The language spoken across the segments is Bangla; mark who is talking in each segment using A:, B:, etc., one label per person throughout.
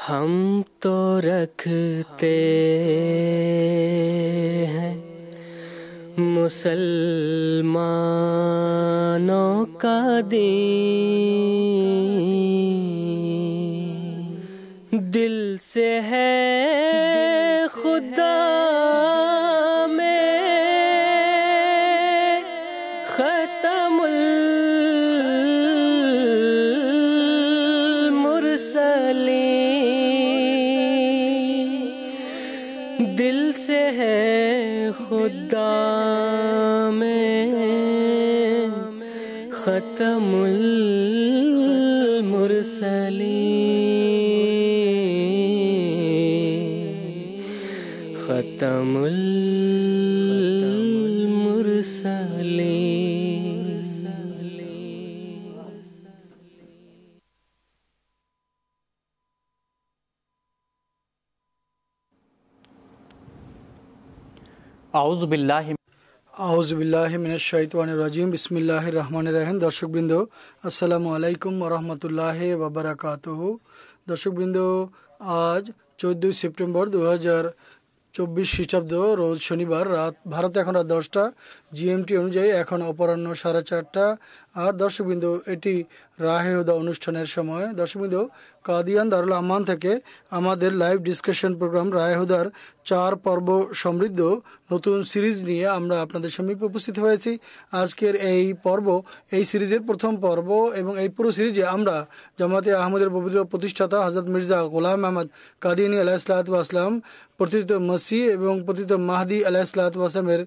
A: हम तो रखते हैं मुसलमानों का दीन, दिल से है खुदा में खत्मुल मुरसलीन, दिल से है खुदा में खत्मुल मुरसलीन, खत्मुल मुरसलीन।
B: আউযুবিল্লাহি মিনাশ শাইতানির রাজিম। বিসমিল্লাহির রহমানির রহিম। দর্শকবৃন্দ, আসসালামু আলাইকুম ওয়া রাহমাতুল্লাহি ওয়া বারাকাতুহু। দর্শকবৃন্দ, আজ 14 সেপ্টেম্বর 2024 খ্রিস্টাব্দ, রোজ শনিবার। রাত ভারতে এখন রাত 10টা, জিএমটি অনুযায়ী এখন অপরাহ্ন 4:30। আর দর্শকবৃন্দ, এটি রাহে হুদা অনুষ্ঠানের সময়। দর্শকবৃন্দ, কাদিয়ান দারুল আমান থেকে আমাদের লাইভ ডিসকাশন প্রোগ্রাম রাহে হুদার 4 পর্ব সমৃদ্ধ নতুন সিরিজ নিয়ে আমরা আপনাদের সম্মুখে উপস্থিত হয়েছি। আজকের এই পর্ব এই সিরিজের প্রথম পর্ব, এবং এই পুরো সিরিজে আমরা জামাতে আহমদের পবিত্র প্রতিষ্ঠাতা হযরত মির্জা গোলাম আহমদ কাদিয়ানী আলাইহিসসালাতু ওয়াস সালাম, প্রতিষ্ঠিত মসিহ এবং প্রতিষ্ঠিত মাহদি আলাইহিসসালাতু ওয়াস সালামের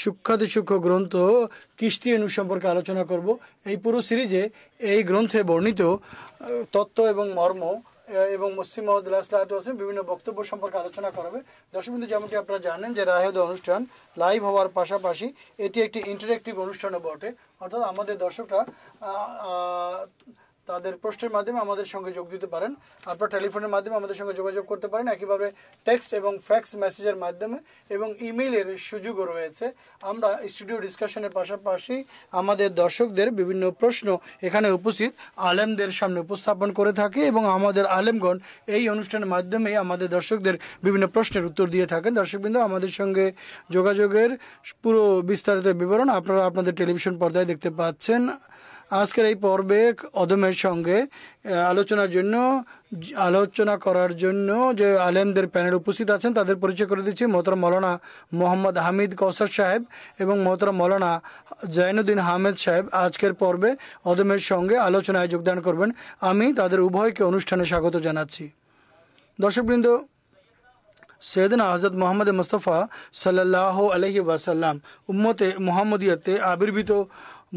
B: সূক্ষ্মাতি সূক্ষ্ম গ্রন্থ কিশতি নূর সম্পর্কে আলোচনা করব। এই পুরো সিরিজে এই গ্রন্থে বর্ণিত তত্ত্ব এবং মর্ম এবং মসিহ মাউদ আলাইহিসসালাতু ওয়াস সালামের বিভিন্ন বক্তব্য সম্পর্কে আলোচনা করবে। দর্শকবৃন্দ, যেমনটি আপনারা জানেন যে রাহে হুদা অনুষ্ঠান লাইভ হওয়ার পাশাপাশি এটি একটি ইন্টারেক্টিভ অনুষ্ঠানও বটে। অর্থাৎ আমাদের দর্শকরা তাদের প্রশ্নের মাধ্যমে আমাদের সঙ্গে যোগ দিতে পারেন। আপনারা টেলিফোনের মাধ্যমে আমাদের সঙ্গে যোগাযোগ করতে পারেন, একইভাবে টেক্সট এবং ফ্যাক্স মেসেজের মাধ্যমে, এবং ইমেইলের সুযোগও রয়েছে। আমরা স্টুডিও ডিসকাশনের পাশাপাশি আমাদের দর্শকদের বিভিন্ন প্রশ্ন এখানে উপস্থিত আলেমদের সামনে উপস্থাপন করে থাকি, এবং আমাদের আলেমগণ এই অনুষ্ঠানের মাধ্যমেই আমাদের দর্শকদের বিভিন্ন প্রশ্নের উত্তর দিয়ে থাকেন। দর্শকবৃন্দ, আমাদের সঙ্গে যোগাযোগের পুরো বিস্তারিত বিবরণ আপনারা আপনাদের টেলিভিশন পর্দায় দেখতে পাচ্ছেন। আজকের এই পর্বে অদমের সঙ্গে আলোচনা করার জন্য যে আলেমদের প্যানেল উপস্থিত আছেন তাদের পরিচয় করে দিচ্ছি। মোহতরম মৌলানা মোহাম্মদ হামিদ কৌসার সাহেব এবং মোহতরম মৌলানা জাইনুদ্দিন হামেদ সাহেব আজকের পর্বে অদমের সঙ্গে আলোচনায় যোগদান করবেন। আমি তাদের উভয়কে অনুষ্ঠানে স্বাগত জানাচ্ছি। দর্শকবৃন্দ, সৈয়দনা হযরত মুহাম্মদ মুস্তাফা সাল্লাল্লাহু আলাইহি ওয়াসাল্লাম উম্মতে মুহাম্মদিয়াতে আবির্ভূত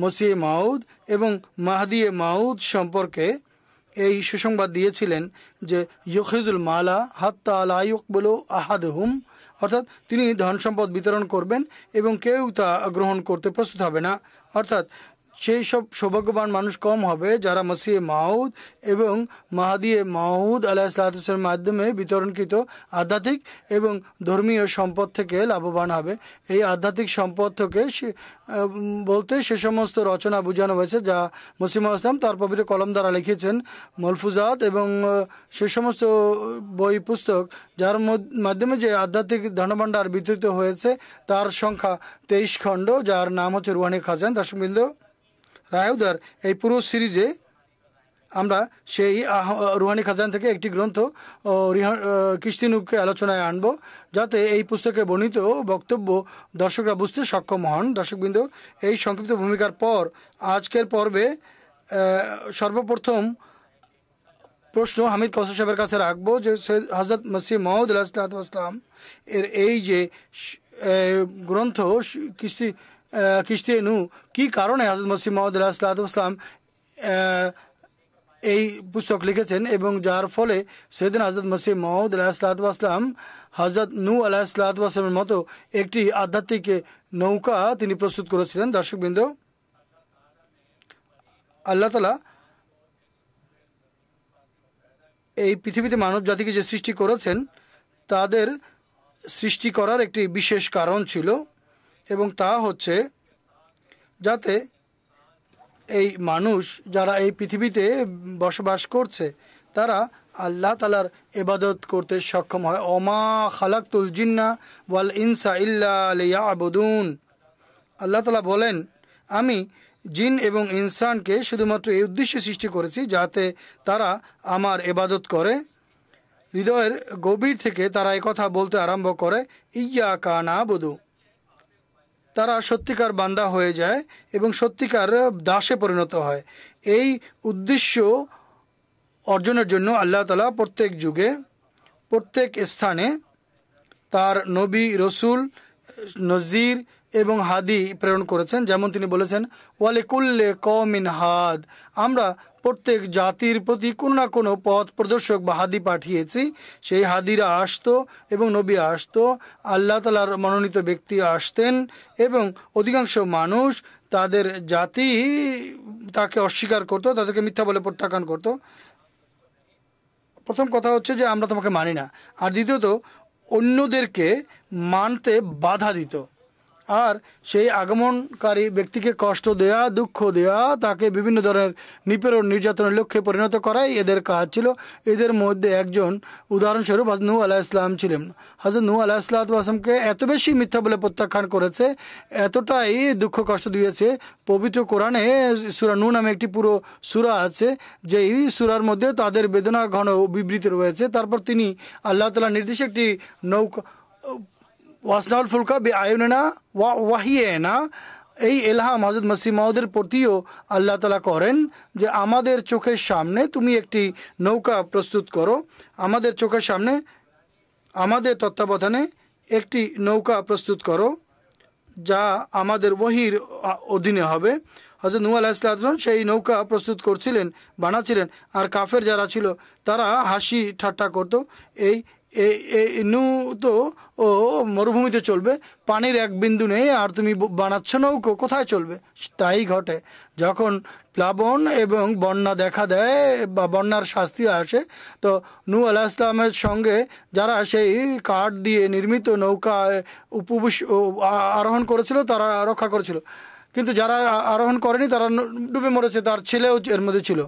B: মসিহ মাউদ এবং মাহদি মাউদ সম্পর্কে এই সুসংবাদ দিয়েছিলেন যে ইউখিজুল মালা হাত্তা লা ইউকবালু আহাদুহুম, অর্থাৎ তিনি ধন সম্পদ বিতরণ করবেন এবং কেউ তা গ্রহণ করতে প্রস্তুত হবে না। অর্থাৎ সেই সব সৌভাগ্যবান মানুষ কম হবে যারা মসিহ মাউদ এবং মাহদি মাউদ আলাইহিসসালাতু ওয়াস সালামের মাধ্যমে বিতরণকৃত আধ্যাত্মিক এবং ধর্মীয় সম্পদ থেকে লাভবান হবে। এই আধ্যাত্মিক সম্পদ থেকে বলতে সে সমস্ত রচনা বোঝানো হয়েছে যা মসিহ মাউদ ইসলাম তার পবিত্র কলম দ্বারা লিখেছেন, মলফুজাত এবং সে সমস্ত বই পুস্তক যার মাধ্যমে যে আধ্যাত্মিক ধনভাণ্ডার বিতরিত হয়েছে তার সংখ্যা 23 খণ্ড, যার নাম হচ্ছে রুহানি খাজান। দর্শকবৃন্দ, রাহে হুদার এই পুরো সিরিজে আমরা সেই রুহানি খাজান থেকে একটি গ্রন্থ কিশতি নূরকে আলোচনায় আনব, যাতে এই পুস্তকে বর্ণিত বক্তব্য দর্শকরা বুঝতে সক্ষম হন। দর্শকবৃন্দ, এই সংক্ষিপ্ত ভূমিকার পর আজকের পর্বে সর্বপ্রথম প্রশ্ন হামিদ কৌসার সাহেবের কাছে রাখবো যে হযরত মসিহ মাউদ আলাইহিসসালাতু ওয়াস সালাম এর এই যে গ্রন্থ কিশতি নূর, কী কারণে হযরত মসিহ মাউদ আলাইহিসসালাতু ওয়াস সালাম এই পুস্তক লিখেছেন, এবং যার ফলে সেদিন হযরত মসিহ মাউদ আলাইহিসসালাতু ওয়াস সালাম হযরত নূহ আলাইহিসসালাতু ওয়াস সালামের মতো একটি আধ্যাত্মিক নৌকা তিনি প্রস্তুত করেছিলেন। দর্শকবৃন্দ, আল্লাহ তাআলা এই পৃথিবীতে মানব জাতিকে যে সৃষ্টি করেছেন তাদের সৃষ্টি করার একটি বিশেষ কারণ ছিল, এবং তা হচ্ছে যাতে এই মানুষ যারা এই পৃথিবীতে বসবাস করছে তারা আল্লাহ তাআলার ইবাদত করতে সক্ষম হয়। ওমা খালাকতুল জিন্না ওয়াল ইনসা ইল্লা লিয়াবুদুন। আল্লাহ তাআলা বলেন, আমি জিন এবং ইনসানকে শুধুমাত্র এই উদ্দেশ্যে সৃষ্টি করেছি যাতে তারা আমার ইবাদত করে। হৃদয়ের গভীর থেকে তারা এই কথা বলতে আরম্ভ করে, ইয়্যাকা না'বুদু। তারা সত্যিকার বান্দা হয়ে যায় এবং সত্যিকার দাসে পরিণত হয়। এই উদ্দেশ্য অর্জনের জন্য আল্লাহ তাআলা প্রত্যেক যুগে প্রত্যেক স্থানে তার নবী, রসুল, নজির এবং হাদি প্রেরণ করেছেন। যেমন তিনি বলেছেন, ওয়ালিকুল্লে কওমিন হাদ, আমরা প্রত্যেক জাতির প্রতি কোনো না কোনো পথ প্রদর্শক বা হাদি পাঠিয়েছি। সেই হাদিরা আসতো এবং নবী আসতো, আল্লাহ তাআলার মনোনীত ব্যক্তি আসতেন এবং অধিকাংশ মানুষ তাদের জাতি তাকে অস্বীকার করত, তাদেরকে মিথ্যা বলে প্রত্যাখ্যান করত। প্রথম কথা হচ্ছে যে আমরা তোমাকে মানি না, আর দ্বিতীয়ত অন্যদেরকে মানতে বাধা দিত। আর সেই আগমনকারী ব্যক্তিকে কষ্ট দেয়া, দুঃখ দেয়া, তাকে বিভিন্ন ধরনের নিপীড়ন নির্যাতনের লক্ষ্যে পরিণত করাই এদের কাজ ছিল। এদের মধ্যে একজন উদাহরণস্বরূপ হযরত নূহ আলাইহিস সালাম ছিলেন। হযরত নূহ আলাইহিস সালামকে এত বেশি মিথ্যা বলে প্রত্যাখ্যান করেছে, এতটাই দুঃখ কষ্ট দিয়েছে। পবিত্র কোরআনে সূরা নূহ নামে একটি পুরো সূরা আছে, যেই সূরার মধ্যে তাদের বেদনা ঘন বিবৃতি রয়েছে। তারপর তিনি আল্লাহ তাআলার নির্দেশে একটি নৌকা, ওয়াসনাউল ফুলকা বিআয়ুনিনা ওয়াহিয়িনা, এই এলহাম হযরত মসিহ মাউদের প্রতিও আল্লাহ তাআলা করেন যে আমাদের চোখের সামনে তুমি একটি নৌকা প্রস্তুত করো, আমাদের চোখের সামনে আমাদের তত্ত্বাবধানে একটি নৌকা প্রস্তুত করো যা আমাদের ওহীর অধীনে হবে। হযরত নূহ আলাইহিস সালাম সেই নৌকা প্রস্তুত করছিলেন, বানাচ্ছিলেন, আর কাফের যারা ছিল তারা হাসি ঠাট্টা করতো। এই নূহ তো ও মরুভূমিতে চলবে, পানির এক বিন্দু নেই, আর তুমি বানাচ্ছ নৌকো, কোথায় চলবে? তাই ঘটে যখন প্লাবন এবং বন্যা দেখা দেয় বা বন্যার শাস্তি আসে, তো নূহ আলাইহিস সালামের সঙ্গে যারা সেই কাঠ দিয়ে নির্মিত নৌকায় আরোহণ করেছিল তারা রক্ষা করেছিল, কিন্তু যারা আরোহণ করেনি তারা ডুবে মরেছে। তার ছেলেও এর মধ্যে ছিল।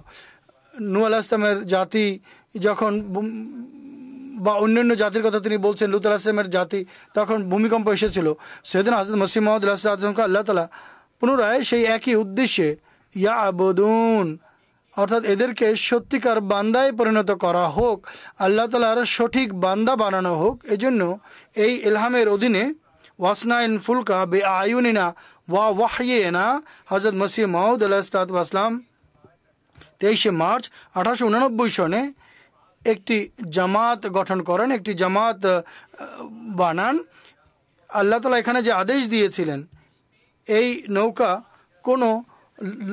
B: নূহ আলাইহিস সালামের জাতি যখন, বা অন্যান্য জাতির কথা তিনি বলছেন, লূত আলাইহিস সালামের জাতি, তখন ভূমিকম্প এসেছিল। সেদিন হযরত মসিহ মাউদ আলাইহিস সালামকে আল্লাহ তাআলা পুনরায় সেই একই উদ্দেশ্যে ইয়াবুদুন, অর্থাৎ এদেরকে সত্যিকার বান্দায় পরিণত করা হোক, আল্লাহ তাআলার সঠিক বান্দা বানানো হোক। এজন্য এই ইলহামের অধীনে ওয়াসনাইন ফুলকা বিআয়ুনিনা ওয়া ওয়াহিয়িনা হযরত মসিহ মাউদ আলাইহিস সালাম 23শে মার্চ 1889 সনে একটি জামাত গঠন করেন, একটি জামাত বানান। আল্লাহ তাআলা এখানে যে আদেশ দিয়েছিলেন, এই নৌকা কোনো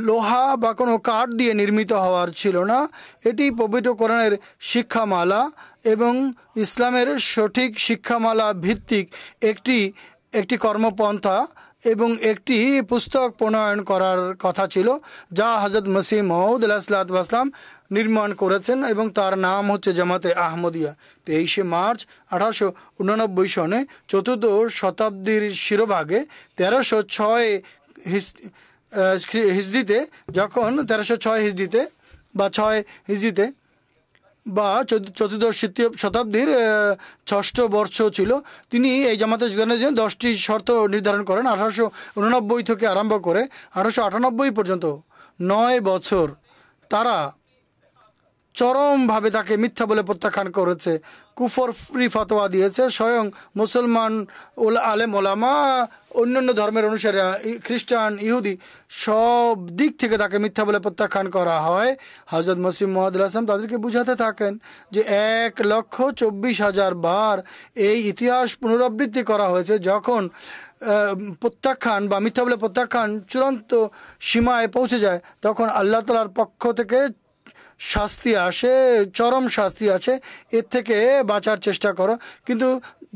B: লোহা বা কোনো কাঠ দিয়ে নির্মিত হওয়ার ছিল না। এটি পবিত্র কোরআনের শিক্ষামালা এবং ইসলামের সঠিক শিক্ষামালা ভিত্তিক একটি কর্মপন্থা এবং একটি পুস্তক প্রণয়ন করার কথা ছিল, যা হযরত মসিহ মাউদ আলাইহিস সালাম নির্মাণ করেছেন এবং তার নাম হচ্ছে জামাতে আহমদিয়া। 23শে মার্চ 1889 সনে 4th শতাব্দীর শিরোভাগে 1306 হিজরিতে, যখন 1306 হিজরিতে বা 6 হিজরিতে বা 14th শতাব্দীর 6ষ্ঠ বর্ষ ছিল, তিনি এই জামাতে যোগদানের জন্য 10টি শর্ত নির্ধারণ করেন। 1889 থেকে আরম্ভ করে 1898 পর্যন্ত 9 বছর তারা চরমভাবে তাকে মিথ্যা বলে প্রত্যাখ্যান করেছে, কুফর ফ্রি ফতোয়া দিয়েছে। স্বয়ং মুসলমান আলেম ওলামা, অন্যান্য ধর্মের অনুসারী, খ্রিস্টান, ইহুদি, সব দিক থেকে তাকে মিথ্যা বলে প্রত্যাখ্যান করা হয়। হযরত মসিহ মাউদ আলাইহিস সালাম তাদেরকে বুঝাতে থাকেন যে 1,24,000 বার এই ইতিহাস পুনরাবৃত্তি করা হয়েছে। যখন প্রত্যাখ্যান বা মিথ্যা বলে প্রত্যাখ্যান চূড়ান্ত সীমায় পৌঁছে যায়, তখন আল্লাহ তাআলার পক্ষ থেকে শাস্তি আসে, চরম শাস্তি আছে, এর থেকে বাঁচার চেষ্টা করো। কিন্তু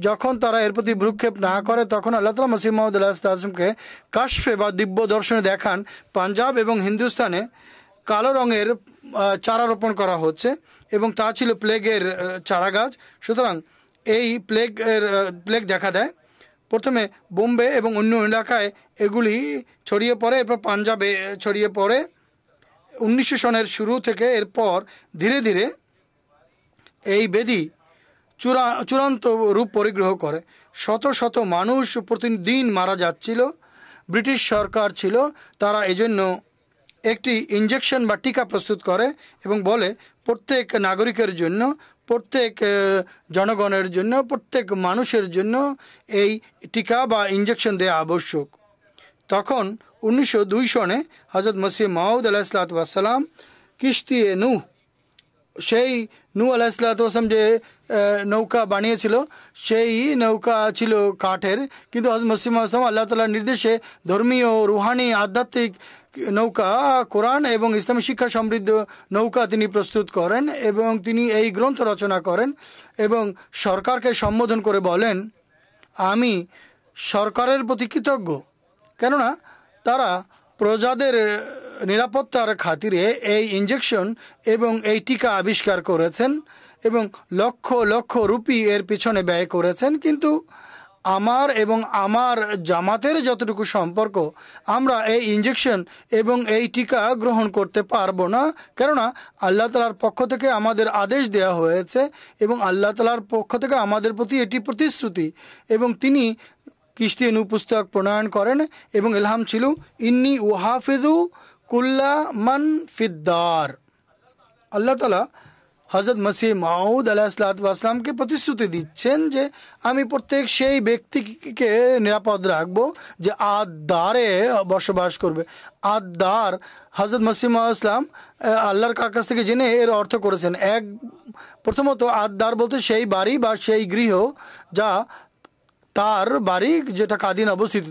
B: যখন তারা এর প্রতি ভ্রুক্ষেপ না করে, তখন আল্লাহ তাআলা মসিহ মাউদ আলাইহিস সালামকে কাশফে বা দিব্য দর্শনে দেখান পাঞ্জাব এবং হিন্দুস্তানে কালো রঙের চারা রোপণ করা হচ্ছে এবং তা ছিল প্লেগের চারা গাছ। সুতরাং এই প্লেগ দেখা দেয়। প্রথমে বোম্বে এবং অন্য এলাকায় এগুলি ছড়িয়ে পড়ে, এরপর পাঞ্জাবে ছড়িয়ে পড়ে 1900 সনের শুরু থেকে। এরপর ধীরে ধীরে এই ব্যাধি চূড়ান্ত রূপ পরিগ্রহ করে। শত শত মানুষ প্রতিদিন মারা যাচ্ছিল। ব্রিটিশ সরকার ছিল, তারা এজন্য একটি ইঞ্জেকশন বা টিকা প্রস্তুত করে এবং বলে প্রত্যেক নাগরিকের জন্য, প্রত্যেক জনগণের জন্য, প্রত্যেক মানুষের জন্য এই টিকা বা ইঞ্জেকশন দেওয়া আবশ্যক। তখন 1902 সনে হজরত মসিহ মাউদ আলাইহিসসালাম কিস্তি নূহ, সেই নূহ আলাইহিসসালাম যে নৌকা বানিয়েছিল সেই নৌকা ছিল কাঠের, কিন্তু হজরত মসিহ মাউদ আল্লাহ তাআলার নির্দেশে ধর্মীয়, রুহানি, আধ্যাত্মিক নৌকা, কোরআন এবং ইসলামী শিক্ষা সমৃদ্ধ নৌকা তিনি প্রস্তুত করেন এবং তিনি এই গ্রন্থ রচনা করেন এবং সরকারকে সম্বোধন করে বলেন, আমি সরকারের প্রতি কৃতজ্ঞ, কেননা তারা প্রজাদের নিরাপত্তার খাতিরে এই ইঞ্জেকশন এবং এই টিকা আবিষ্কার করেছেন এবং লক্ষ লক্ষ রুপি এর পিছনে ব্যয় করেছেন। কিন্তু আমার এবং আমার জামাতের যতটুকু সম্পর্ক, আমরা এই ইঞ্জেকশন এবং এই টিকা গ্রহণ করতে পারবো না, কেননা আল্লাহ তাআলার পক্ষ থেকে আমাদের আদেশ দেওয়া হয়েছে এবং আল্লাহ তাআলার পক্ষ থেকে আমাদের প্রতি এটি প্রতিশ্রুতি। এবং তিনি কিস্তি নূহ পুস্তক প্রণয়ন করেন এবং ইলহাম ছিল, ইন্নি উহাফিযু কুল্লা মান ফিদ্দার। আল্লাহ তাআলা হজরত মসিহ মাউদ আলাইহিসসালামকে প্রতিশ্রুতি দিচ্ছেন যে আমি প্রত্যেক সেই ব্যক্তিকে নিরাপদ রাখবো যে আদ-দারে বসবাস করবে। আদ-দার হজরত মসিহ মাউদ ইসলাম আল্লাহর কাছ থেকে জেনে এর অর্থ করেছেন। প্রথমত আদ-দার বলতে সেই বাড়ি বা সেই গৃহ যা তার বাড়ি, যেটা কাদিন অবস্থিত।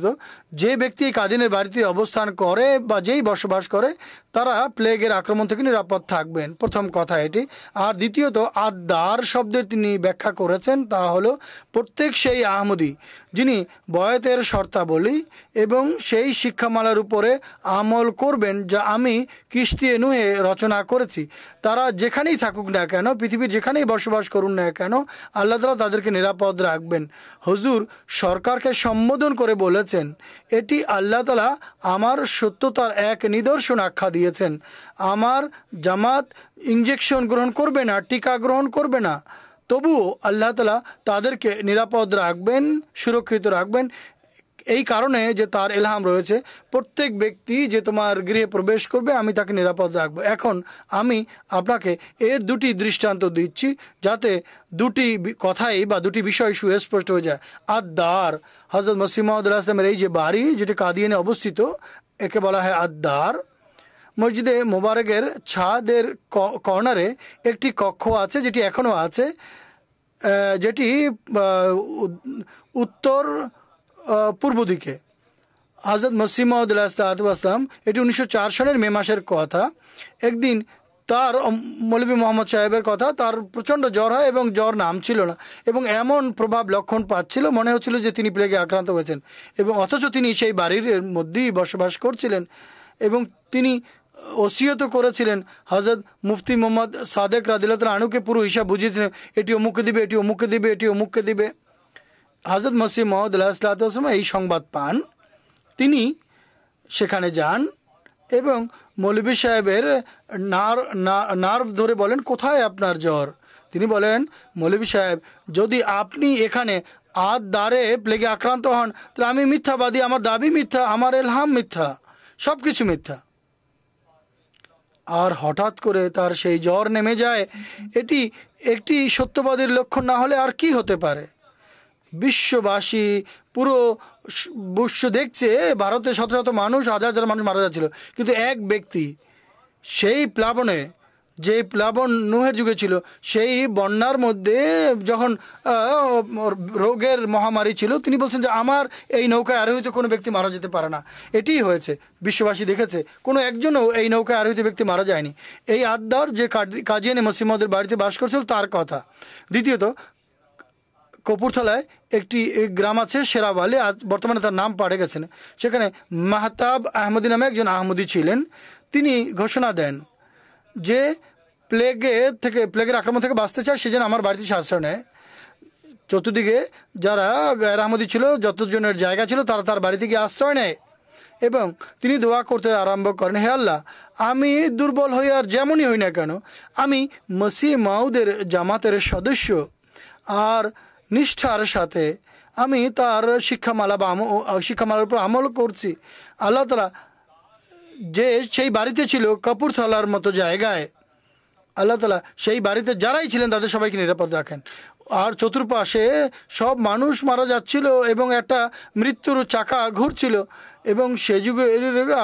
B: যে ব্যক্তি এই কাদিনের বাড়িতে অবস্থান করে বা যেই বসবাস করে তারা প্লেগের আক্রমণ থেকে নিরাপদ থাকবেন, প্রথম কথা এটি। আর দ্বিতীয়ত আদ-দার শব্দের তিনি ব্যাখ্যা করেছেন, তা হলো প্রত্যেক সেই আহমদী যিনি বয়াতের শর্তাবলী এবং সেই শিক্ষামালার উপরে আমল করবেন যা আমি কিস্তি নূহে রচনা করেছি, তারা যেখানেই থাকুক না কেন, পৃথিবীর যেখানেই বসবাস করুন না কেন, আল্লাহ তাআলা তাদেরকে নিরাপদ রাখবেন। হুজুর সরকারকে সম্বোধন করে বলেছেন, এটি আল্লাহ তাআলা আমার সত্যতার এক নিদর্শন আখ্যা দিয়েছেন। আমার জামাত ইঞ্জেকশন গ্রহণ করবে না, টিকা গ্রহণ করবে না, তবুও আল্লাহ তাআলা তাদেরকে নিরাপদ রাখবেন, সুরক্ষিত রাখবেন, এই কারণে যে তার ইলহাম রয়েছে প্রত্যেক ব্যক্তি যে তোমার গৃহে প্রবেশ করবে আমি তাকে নিরাপদ রাখবো। এখন আমি আপনাকে এর দুটি দৃষ্টান্ত দিচ্ছি যাতে দুটি কথাই বা দুটি বিষয় সুস্পষ্ট হয়ে যায়। আদ-দার, হযরত মসিহ মাউদ আলাইহিস সালামের এই যে বাড়ি যেটি কাদিয়ানে অবস্থিত, একে বলা হয় আদ-দার। মসজিদে মোবারকের ছাদের কর্নারে একটি কক্ষ আছে যেটি এখনও আছে, যেটি উত্তর পূর্ব দিকে। হযরত মসিহ মাউদ আলাইহিসসালাম, এটি 1904 সনের মে মাসের কথা। একদিন তার মৌলভী মোহাম্মদ সাহেবের কথা, তার প্রচণ্ড জ্বর হয় এবং জ্বর নামছিল না এবং এমন প্রভাব লক্ষণ পাচ্ছিল মনে হচ্ছিল যে তিনি প্লেগে আক্রান্ত হয়েছেন, এবং অথচ তিনি সেই বাড়ির মধ্যেই বসবাস করছিলেন এবং তিনি ওসিয়ত করেছিলেন। হযরত মুফতি মোহাম্মদ সাদেক রাদিয়াল্লাহু তাআলা আনহুকে পুরো হিসাব বুঝিয়েছিলেন, এটি অমুককে দিবে, এটি অমুককে দিবে, এটি অমুককে দিবে। হযরত মসিহ মাউদ আলাইহিসসালাম এই সংবাদ পান, তিনি সেখানে যান এবং মৌলভী সাহেবের নার্ভ ধরে বলেন, কোথায় আপনার জ্বর? তিনি বলেন, মৌলভী সাহেব, যদি আপনি এখানে আদ-দারে প্লেগে আক্রান্ত হন তাহলে আমি মিথ্যাবাদী, আমার দাবি মিথ্যা, আমার ইলহাম মিথ্যা, সব কিছু মিথ্যা। আর হঠাৎ করে তার সেই জ্বর নেমে যায়। এটি একটি সত্যবাদীর লক্ষণ না হলে আর কি হতে পারে? বিশ্ববাসী, পুরো বিশ্ব দেখছে, ভারতে শত শত মানুষ, হাজার হাজার মানুষ মারা যাচ্ছিল, কিন্তু এক ব্যক্তি সেই প্লাবনে, যে প্লাবন নূহের যুগে ছিল, সেই বন্যার মধ্যে যখন রোগের মহামারী ছিল, তিনি বলছেন যে আমার এই নৌকায় আরোহিত কোনো ব্যক্তি মারা যেতে পারে না। এটিই হয়েছে, বিশ্ববাসী দেখেছে, কোনো একজনও এই নৌকায় আরোহিত ব্যক্তি মারা যায়নি। এই আদ-দার যে কাজিয়ানে মসিহ মাউদের বাড়িতে বাস করছিল তার কথা। দ্বিতীয়ত, কপুরথলায় একটি গ্রাম আছে শেরাওয়ালি, আজ বর্তমানে তার নাম পাড়ে গেছেন। সেখানে মাহতাব আহমদী নামে একজন আহমদী ছিলেন। তিনি ঘোষণা দেন যে প্লেগের আক্রমণ থেকে বাঁচতে চায় সে যেন আমার বাড়িতে আশ্রয় নেয়। চতুর্দিকে যারা গায়ের আহমদী ছিল, যতজনের জায়গা ছিল, তারা তার বাড়িতে গিয়ে আশ্রয় নেয় এবং তিনি দোয়া করতে আরম্ভ করেন, হে আল্লাহ, আমি দুর্বল হই আর যেমনই হই না কেন, আমি মসিহ মাউদের জামাতের সদস্য আর নিষ্ঠার সাথে আমি তার শিক্ষামালার উপর আমল করছি। আল্লাহ তাআলা যে সেই বাড়িতে ছিল কাপুরতলার মতো জায়গায়, আল্লাহ তাআলা সেই বাড়িতে যারাই ছিলেন তাদের সবাইকে নিরাপদ রাখেন। আর চতুর্পাশে সব মানুষ মারা যাচ্ছিল এবং একটা মৃত্যুর চাকা ঘুরছিল, এবং সে যুগে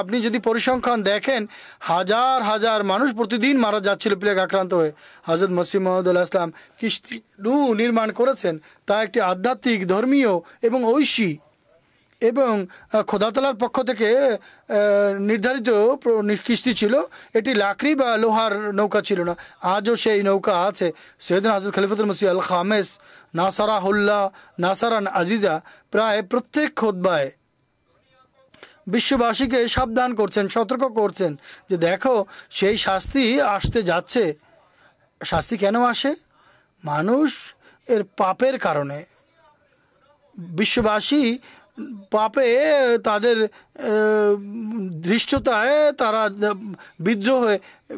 B: আপনি যদি পরিসংখ্যান দেখেন, হাজার হাজার মানুষ প্রতিদিন মারা যাচ্ছিল প্লেগ আক্রান্ত হয়ে। হযরত মসিহ মাউদ আলাইহিস সালাম কিস্তি নির্মাণ করেছেন, তা একটি আধ্যাত্মিক, ধর্মীয় এবং ঐশী এবং খোদা তাআলার পক্ষ থেকে নির্ধারিত কিস্তি ছিল। এটি লাকড়ি বা লোহার নৌকা ছিল না, আজও সেই নৌকা আছে। সৈয়দনা হযরত খলিফাতুল মসিহ আল খামেস নাসারাহুল্লাহ নাসারান আজিজা প্রায় প্রত্যেক খুতবায় বিশ্ববাসীকে সাবধান করছেন, সতর্ক করছেন যে দেখো, সেই শাস্তি আসতে যাচ্ছে। শাস্তি কেন আসে? মানুষ এর পাপের কারণে। বিশ্ববাসী পাপে তাদের ধৃষ্টতায় তারা বিদ্রোহে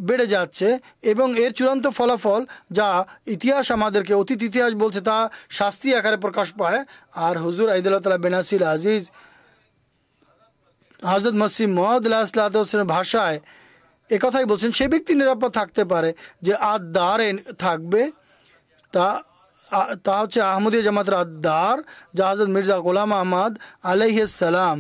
B: বেড়ে যাচ্ছে, এবং এর চূড়ান্ত ফলাফল যা ইতিহাস আমাদেরকে, অতীত ইতিহাস বলছে, তা শাস্তি আকারে প্রকাশ পায়। আর হুজুর ঈদুল্লাহ তাআলা বেনাসির আজিজ হযরত মসিহ মাউদ আলাইহিসসালামের ভাষায় একথাই বলছেন, সে ব্যক্তি নিরাপদ থাকতে পারে যে আদ-দারে থাকবে। তা হচ্ছে আহমদিয়া জামাতের আদ-দার, যা হযরত মির্জা গোলাম আহমদ আলাইহিস সালাম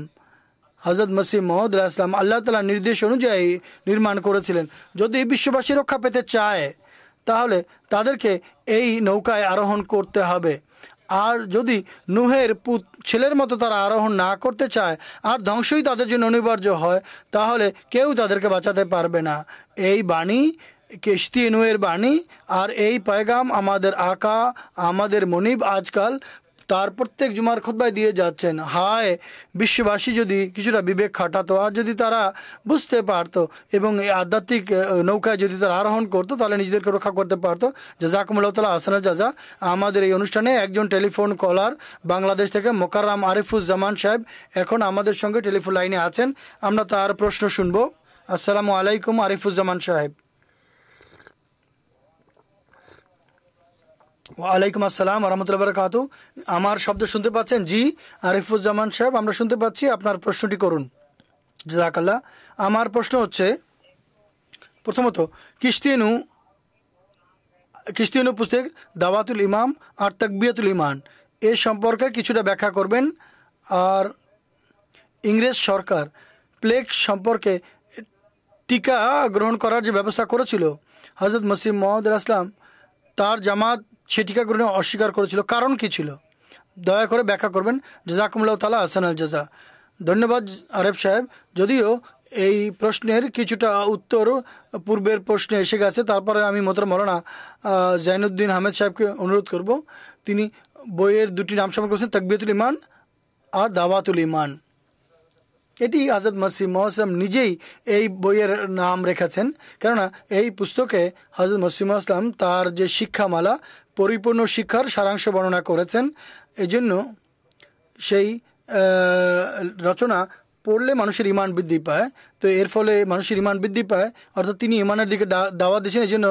B: হযরত মসিহ মাউদ আলাইহিস সালাম আল্লাহ তাআলার নির্দেশ অনুযায়ী নির্মাণ করেছিলেন। যদি বিশ্ববাসী রক্ষা পেতে চায় তাহলে তাদেরকে এই নৌকায় আরোহণ করতে হবে। আর যদি নূহের ছেলের মতো তারা আরোহণ না করতে চায় আর ধ্বংসই তাদের জন্য অনিবার্য হয়, তাহলে কেউ তাদেরকে বাঁচাতে পারবে না। এই বাণী কিস্তি নূহের বাণী আর এই পয়গাম আমাদের আকা, আমাদের মনিব আজকাল তার প্রত্যেক জুমার খুতবায় দিয়ে যাচ্ছেন। হায়, বিশ্ববাসী যদি কিছুটা বিবেক খাটাতো আর যদি তারা বুঝতে পারতো এবং এই আধ্যাত্মিক নৌকায় যদি তারা আরোহণ করতো, তাহলে নিজেদেরকে রক্ষা করতে পারতো। জাযাকুমুল্লাহু তাআলা আহসানাল জাযা। আমাদের এই অনুষ্ঠানে একজন টেলিফোন কলার বাংলাদেশ থেকে মোকাররম আরিফুজ্জামান সাহেব এখন আমাদের সঙ্গে টেলিফোন লাইনে আছেন। আমরা তার প্রশ্ন শুনব। আসসালামু আলাইকুম আরিফুজ্জামান সাহেব। ওয়ালাইকুম আসসালাম রহমতুল্লাহ বারাকাতু। আমার শব্দ শুনতে পাচ্ছেন? জি আরিফুজ্জামান সাহেব, আমরা শুনতে পাচ্ছি। আপনার প্রশ্নটি করুন। জাযাকাল্লাহ। আমার প্রশ্ন হচ্ছে, প্রথমত কিস্তিনু পুস্তক দাওয়াতুল ইমাম আর তাকবিয়াতুল ইমান এ সম্পর্কে কিছুটা ব্যাখ্যা করবেন। আর ইংরেজ সরকার প্লেগ সম্পর্কে টিকা গ্রহণ করার যে ব্যবস্থা করেছিল, হযরত মসিহ মাউদ আলাইহিস সালাম তার জামাত সে টিকা গ্রহণে অস্বীকার করেছিল, কারণ কি ছিল? দয়া করে ব্যাখ্যা করবেন। জাযাকুমুল্লাহু তাআলা আহসানাল জাযা। ধন্যবাদ আরেফ সাহেব। যদিও এই প্রশ্নের কিছুটা উত্তর পূর্বের প্রশ্নে এসে গেছে, তারপরে আমি মোহতারাম মাওলানা জাইনুদ্দিন আহমেদ সাহেবকে অনুরোধ করব, তিনি বইয়ের দুটি নাম সম্পর্কে করেছেন, তাকবিয়াতুল ইমান আর দাওয়াতুল ইমান। এটি হযরত মসিহ মাউদ সাল্লাম নিজেই এই বইয়ের নাম রেখেছেন, কেননা এই পুস্তকে হযরত মসিহ মাউদ সাল্লাম তার যে শিক্ষামালা, পরিপূর্ণ শিক্ষার সারাংশ বর্ণনা করেছেন। এজন্য সেই রচনা পড়লে মানুষের ইমান বৃদ্ধি পায়। তো এর ফলে মানুষের ইমান বৃদ্ধি পায়, অর্থাৎ তিনি ইমানের দিকে দাওয়াত দিয়েছেন, এই জন্য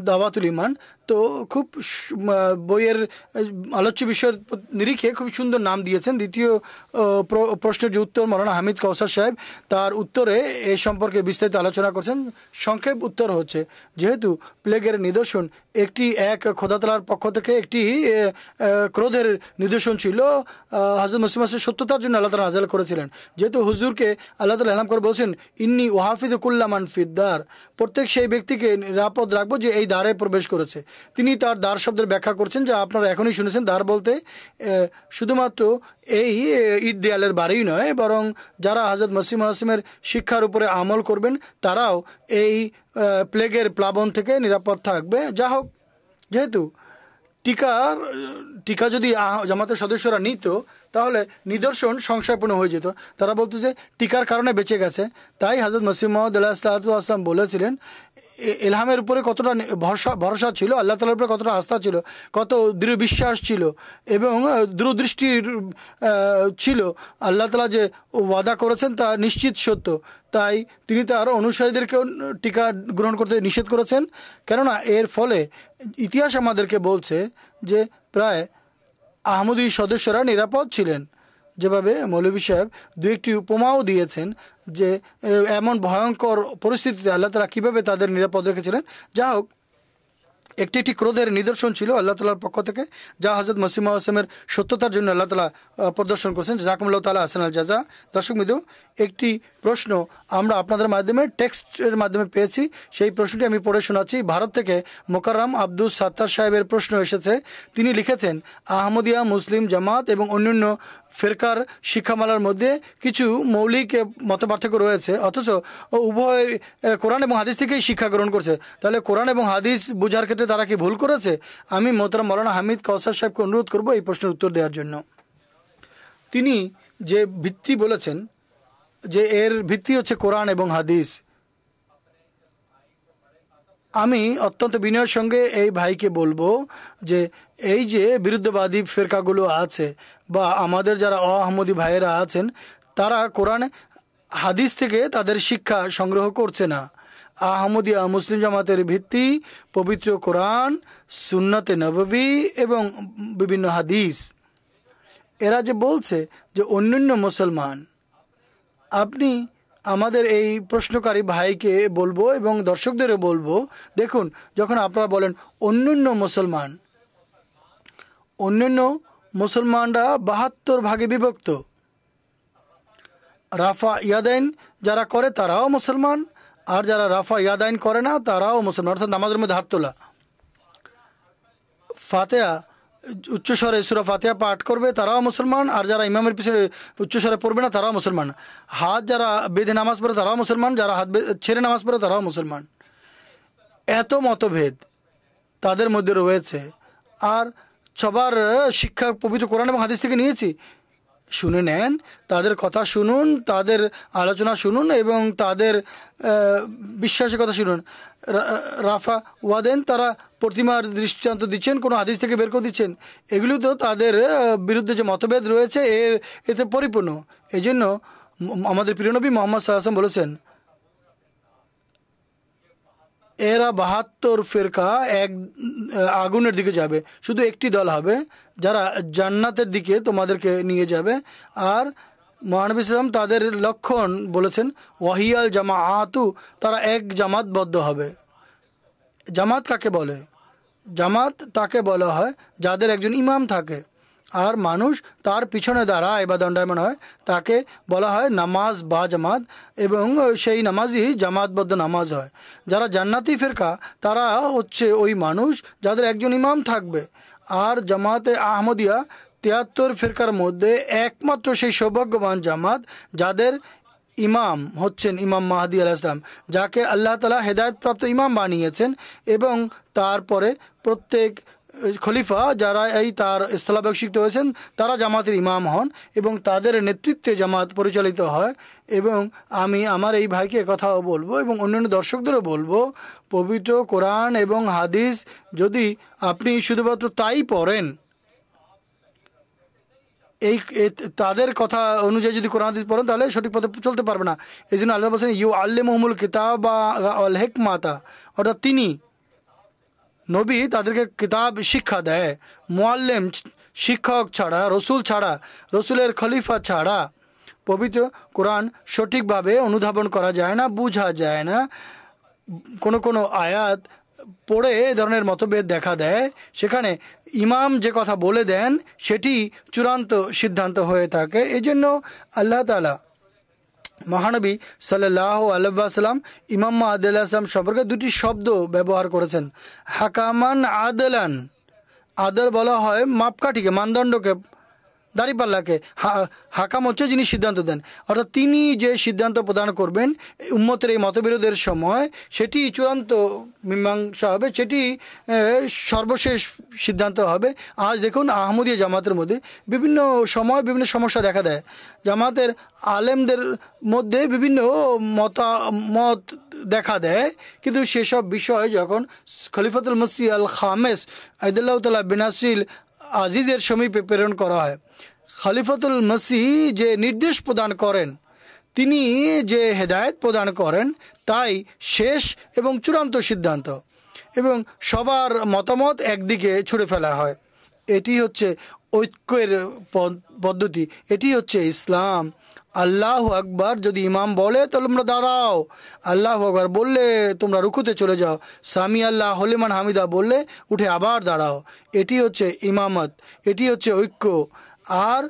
B: দাওয়াতুল ইমান। তো খুব বইয়ের আলোচ্য বিষয়ের নিরিখে খুব সুন্দর নাম দিয়েছেন। দ্বিতীয় প্রশ্নের যে উত্তর মাওলানা হামিদ কাউসার সাহেব তার উত্তরে এ সম্পর্কে বিস্তারিত আলোচনা করছেন। সংক্ষেপ উত্তর হচ্ছে, যেহেতু প্লেগের নিদর্শন একটি খোদা তাআলার পক্ষ থেকে একটি ক্রোধের নিদর্শন ছিল, হযরত মসিহ মাউদের সত্যতার জন্য আল্লাহ তাআলা নাযিল করেছিলেন। যেহেতু হুজুরকে আল্লাহ তাআলা এলান করে বলছেন, ইন্নী ওয়াহাফিযু কুল্লা মান ফিদ্দার, প্রত্যেক সেই ব্যক্তিকে নিরাপদ রাখবো যে এই দ্বারে প্রবেশ করেছে। তিনি তার দ্বার শব্দের ব্যাখ্যা করছেন, যা আপনারা এখনই শুনেছেন। দ্বার বলতে শুধুমাত্র এই ইট দেয়ালের বাড়িই নয়, বরং যারা হযরত মসিহ মাউদের শিক্ষার উপরে আমল করবেন তারাও এই প্লেগের প্লাবন থেকে নিরাপদ থাকবে। যা হোক, যেহেতু টিকা যদি জামাতের সদস্যরা নিত তাহলে নিদর্শন সংশয়পূর্ণ হয়ে যেত। তারা বলতো যে টিকার কারণে বেঁচে গেছে। তাই হযরত মসিহ মাউদ আলাইহিস সালাম বলেছিলেন, ইলহামের উপরে কতটা ভরসা ছিল, আল্লাহ তাআলার উপরে কতটা আস্থা ছিল, কত দৃঢ় বিশ্বাস ছিল এবং দূরদৃষ্টির ছিল। আল্লাহ তাআলা যে ওয়াদা করেছেন তা নিশ্চিত সত্য, তাই তিনি তার অনুসারীদেরকেও টিকা গ্রহণ করতে নিষেধ করেছেন। কেননা এর ফলে ইতিহাস আমাদেরকে বলছে যে প্রায় আহমদী সদস্যরা নিরাপদ ছিলেন। যেভাবে মৌলভী সাহেব দু একটি উপমাও দিয়েছেন যে এমন ভয়ঙ্কর পরিস্থিতিতে আল্লাহ তাআলা কীভাবে তাদের নিরাপদ রেখেছিলেন। যা হোক, একটি ক্রোধের নিদর্শন ছিল আল্লাহ তাআলার পক্ষ থেকে, যা হযরত মসিহ মাউউদ সাল্লামের সত্যতার জন্য আল্লাহ তাআলা প্রদর্শন করেছেন। জাযাকুমুল্লাহু তাআলা আহসানাল জাযা। দর্শক বিন্দু, একটি প্রশ্ন আমরা আপনাদের মাধ্যমে টেক্সটের মাধ্যমে পেয়েছি, সেই প্রশ্নটি আমি পড়ে শোনাচ্ছি। ভারত থেকে মোকাররম আব্দুস সাত্তার সাহেবের প্রশ্ন এসেছে। তিনি লিখেছেন, আহমদিয়া, মুসলিম জামাত এবং অন্যান্য ফেরকার শিক্ষামালার মধ্যে কিছু মৌলিক মতপার্থক্য রয়েছে, অথচ উভয় কোরআন এবং হাদিস থেকেই শিক্ষা গ্রহণ করছে। তাহলে কোরআন এবং হাদিস বোঝার ক্ষেত্রে তারা কি ভুল করেছে? আমি মোহতারাম মাওলানা হামিদ কাউসার সাহেবকে অনুরোধ করব এই প্রশ্নের উত্তর দেওয়ার জন্য। তিনি যে ভিত্তি বলেছেন যে এর ভিত্তি হচ্ছে কোরআন এবং হাদিস, আমি অত্যন্ত বিনয়ের সঙ্গে এই ভাইকে বলবো যে এই যে বিরুদ্ধবাদী ফেরকাগুলো আছে বা আমাদের যারা অআহমদী ভাইয়েরা আছেন, তারা কোরআন হাদিস থেকে তাদের শিক্ষা সংগ্রহ করছে না। আহমদিয়া মুসলিম জামাতের ভিত্তি পবিত্র কোরআন, সুন্নতে নববী এবং বিভিন্ন হাদিস। এরা যে বলছে যে অন্যান্য মুসলমান, আপনি আমাদের এই প্রশ্নকারী ভাইকে বলবো এবং দর্শকদেরও বলবো, দেখুন, যখন আপনারা বলেন অন্যান্য মুসলমানরা 72 ভাগে বিভক্ত। রাফা ইয়াদাইন যারা করে তারাও মুসলমান, আর যারা রাফা ইয়াদাইন করে না তারাও মুসলমান, অর্থাৎ নামাজের মধ্যে হাত তোলা। ফাতিহা উচ্চস্বরে সূরা ফাতিহা পাঠ করবে তারাও মুসলমান, আর যারা ইমামের পিছনে উচ্চস্বরে পড়বে না তারাও মুসলমান। হাত যারা বেঁধে নামাজ পড়ে তারাও মুসলমান, যারা হাত ছেড়ে নামাজ পড়ে তারাও মুসলমান। এত মতভেদ তাদের মধ্যে রয়েছে, আর সবার শিক্ষা পবিত্র কোরআন এবং হাদিস থেকে নিয়েছি। শুনে নেন, তাদের কথা শুনুন, তাদের আলোচনা শুনুন এবং তাদের বিশ্বাসের কথা শুনুন। রাফা ওয়াদেন তারা প্রতিমার দৃষ্টান্ত দিচ্ছেন, কোনো হাদিস থেকে বের করে দিচ্ছেন। এগুলো তো তাদের বিরুদ্ধে যে মতভেদ রয়েছে এতে পরিপূর্ণ। এই জন্য আমাদের প্রিয় নবী মুহাম্মদ সাল্লাল্লাহু আলাইহি ওয়াসাল্লাম বলেছেন, এরা 72 ফেরকা এক আগুনের দিকে যাবে, শুধু একটি দল হবে যারা জান্নাতের দিকে তোমাদেরকে নিয়ে যাবে। আর মহানবী সাল্লাল্লাহু আলাইহি ওয়াসাল্লাম তাদের লক্ষণ বলেছেন, ওয়াহিয়াল জামাআতু, তারা এক জামাতবদ্ধ হবে। জামাত কাকে বলে? জামাত তাকে বলা হয় যাদের একজন ইমাম থাকে আর মানুষ তার পিছনে দাঁড়ায় বা দণ্ডায়মান হয়, তাকে বলা হয় নামাজ বা জামাত, এবং সেই নামাজই জামাতবদ্ধ নামাজ হয়। যারা জান্নাতি ফেরকা তারা হচ্ছে ওই মানুষ যাদের একজন ইমাম থাকবে। আর জামাতে আহমদিয়া 73 ফেরকার মধ্যে একমাত্র সেই সৌভাগ্যবান জামাত যাদের ইমাম হচ্ছেন ইমাম মাহদী আলাইহিস সালাম, যাকে আল্লাহ তাআলা হেদায়েতপ্রাপ্ত ইমাম বানিয়েছেন, এবং তারপরে প্রত্যেক খলিফা যারা এই তার স্থলাভিষিক্ত হয়েছেন তারা জামাতের ইমাম হন এবং তাদের নেতৃত্বে জামাত পরিচালিত হয়। এবং আমি আমার এই ভাইকে কথাও বলবো এবং অন্যান্য দর্শকদেরও বলবো, পবিত্র কোরআন এবং হাদিস যদি আপনি শুধুমাত্র তাই পড়েন, এই তাদের কথা অনুযায়ী যদি কোরআন হাদিস পড়েন তাহলে সঠিক পথে চলতে পারবে না। এই জন্য আল্লাহ বলছেন, ইউআল্লিমুহুমুল কিতাবা ওয়াল হিকমাতা, অর্থাৎ তিনি নবী তাদেরকে কিতাব শিক্ষা দেয়। মুআল্লিম শিক্ষক ছাড়া, রসুল ছাড়া, রসুলের খলিফা ছাড়া পবিত্র কোরআন সঠিকভাবে অনুধাবন করা যায় না, বোঝা যায় না। কোনো আয়াত পড়ে এ ধরনের মতভেদ দেখা দেয়, সেখানে ইমাম যে কথা বলে দেন সেটি চূড়ান্ত সিদ্ধান্ত হয়ে থাকে। এই জন্য আল্লাহ তাআলা মহানবী সাল্লাল্লাহু আলাইহি ওয়াসাল্লাম ইমাম মাহদী আলাইহিস সালাম সম্পর্কে দুটি শব্দ ব্যবহার করেছেন, হাকামান আদলান। আদল বলা হয় মাপকাঠিকে, মানদণ্ডকে, দাঁড়িপাল্লাকে। হাকাম হচ্ছে যিনি সিদ্ধান্ত দেন, অর্থাৎ তিনি যে সিদ্ধান্ত প্রদান করবেন উম্মতের এই মতবিরোধের সময়, সেটি চূড়ান্ত মীমাংসা হবে, সেটি সর্বশেষ সিদ্ধান্ত হবে। আজ দেখুন আহমদিয়া জামাতের মধ্যে বিভিন্ন সময় বিভিন্ন সমস্যা দেখা দেয়। জামাতের আলেমদের মধ্যে বিভিন্ন মতামত দেখা দেয়, কিন্তু সেসব বিষয় যখন খলিফাতুল মসিহ আল খামেস আইদুল্লাহ তাআলা বিনাসিল আজিজের সমীপে প্রেরণ করা হয়, খলিফাতুল মসিহ যে নির্দেশ প্রদান করেন, তিনি যে হেদায়েত প্রদান করেন, তাই শেষ এবং চূড়ান্ত সিদ্ধান্ত, এবং সবার মতামত একদিকে ছুড়ে ফেলা হয়। এটি হচ্ছে ঐক্যের পদ্ধতি, এটি হচ্ছে ইসলাম। আল্লাহ আকবার যদি ইমাম বলে তোমরা দাঁড়াও, আল্লাহ আকবার বললে তোমরা রুকুতে চলে যাও, সামি আল্লাহ হলিমান হামিদা বললে উঠে আবার দাঁড়াও। এটি হচ্ছে ইমামত, এটি হচ্ছে ঐক্য। আর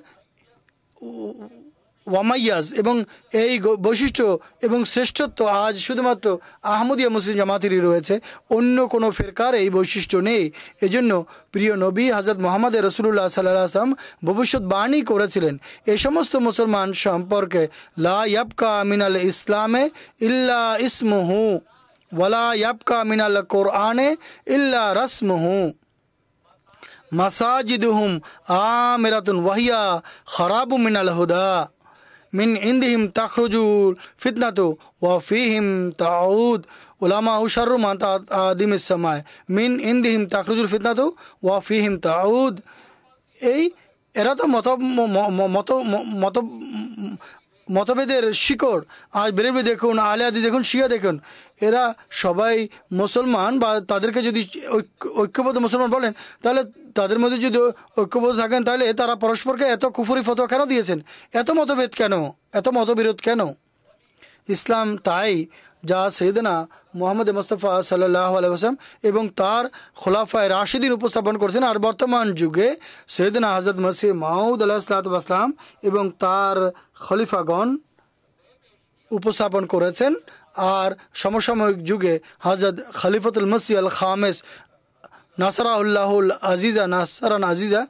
B: ওয়ামাইয়াজ এবং এই বৈশিষ্ট্য এবং শ্রেষ্ঠত্ব আজ শুধুমাত্র আহমদিয়া মুসলিম জামাতেরই রয়েছে, অন্য কোনো ফেরকার এই বৈশিষ্ট্য নেই। এজন্য প্রিয় নবী হযরত মুহাম্মদ রাসূলুল্লাহ সাল্লাল্লাহু আলাইহি ওয়াসাল্লাম ভবিষ্যৎবাণী করেছিলেন এই সমস্ত মুসলমান সম্পর্কে, লা ইয়াবকা মিনাল ইসলামে ইল্লা ইসমুহু ওয়ালা ইয়াবকা মিনাল কোরআনে ইল্লা রাসমুহু মাসাজিদুহুম আমিরাতুন ওয়াহিয়া খারাবু মিনাল হুদা মিন ইনদিহিম তাখরুজুল ফিতনাতু ওয়া ফিহিম তাউদ উলামা শাররু মান আদিমিস সামায় মিন ইনদিহিম তাখরুজুল ফিতনাতু ওয়া ফিহিম তাউদ। এই এরা তো মতভেদের শিকড়। আজ বেরোবে দেখুন, আলে হাদিস দেখুন, শিয়া দেখুন, এরা সবাই মুসলমান, বা তাদেরকে যদি ঐক্যবদ্ধ মুসলমান বলেন, তাহলে তাদের মধ্যে যদি ঐক্যবদ্ধ থাকেন, তাহলে তারা পরস্পরকে এত কুফরি ফতোয়া কেন দিয়েছেন? এত মতভেদ কেন? এত মতবিরোধ কেন? ইসলাম তাই যা সৈয়দনা মুহাম্মদ মুস্তাফা সাল্লাল্লাহু আলাইহি ওয়াসাল্লাম এবং তার খোলাফায়ে রাশিদিন উপস্থাপন করেছেন, আর বর্তমান যুগে সৈয়দনা হযরত মসিহ মাউদ আলাইহিসসালাতু ওয়াসসালাম এবং তার খলিফাগণ উপস্থাপন করেছেন। আর সমসাময়িক যুগে হযরত খলিফাতুল মসিহ আল খামেস নাসরাউল্লাহুল আজিজা নাসরান আজিজা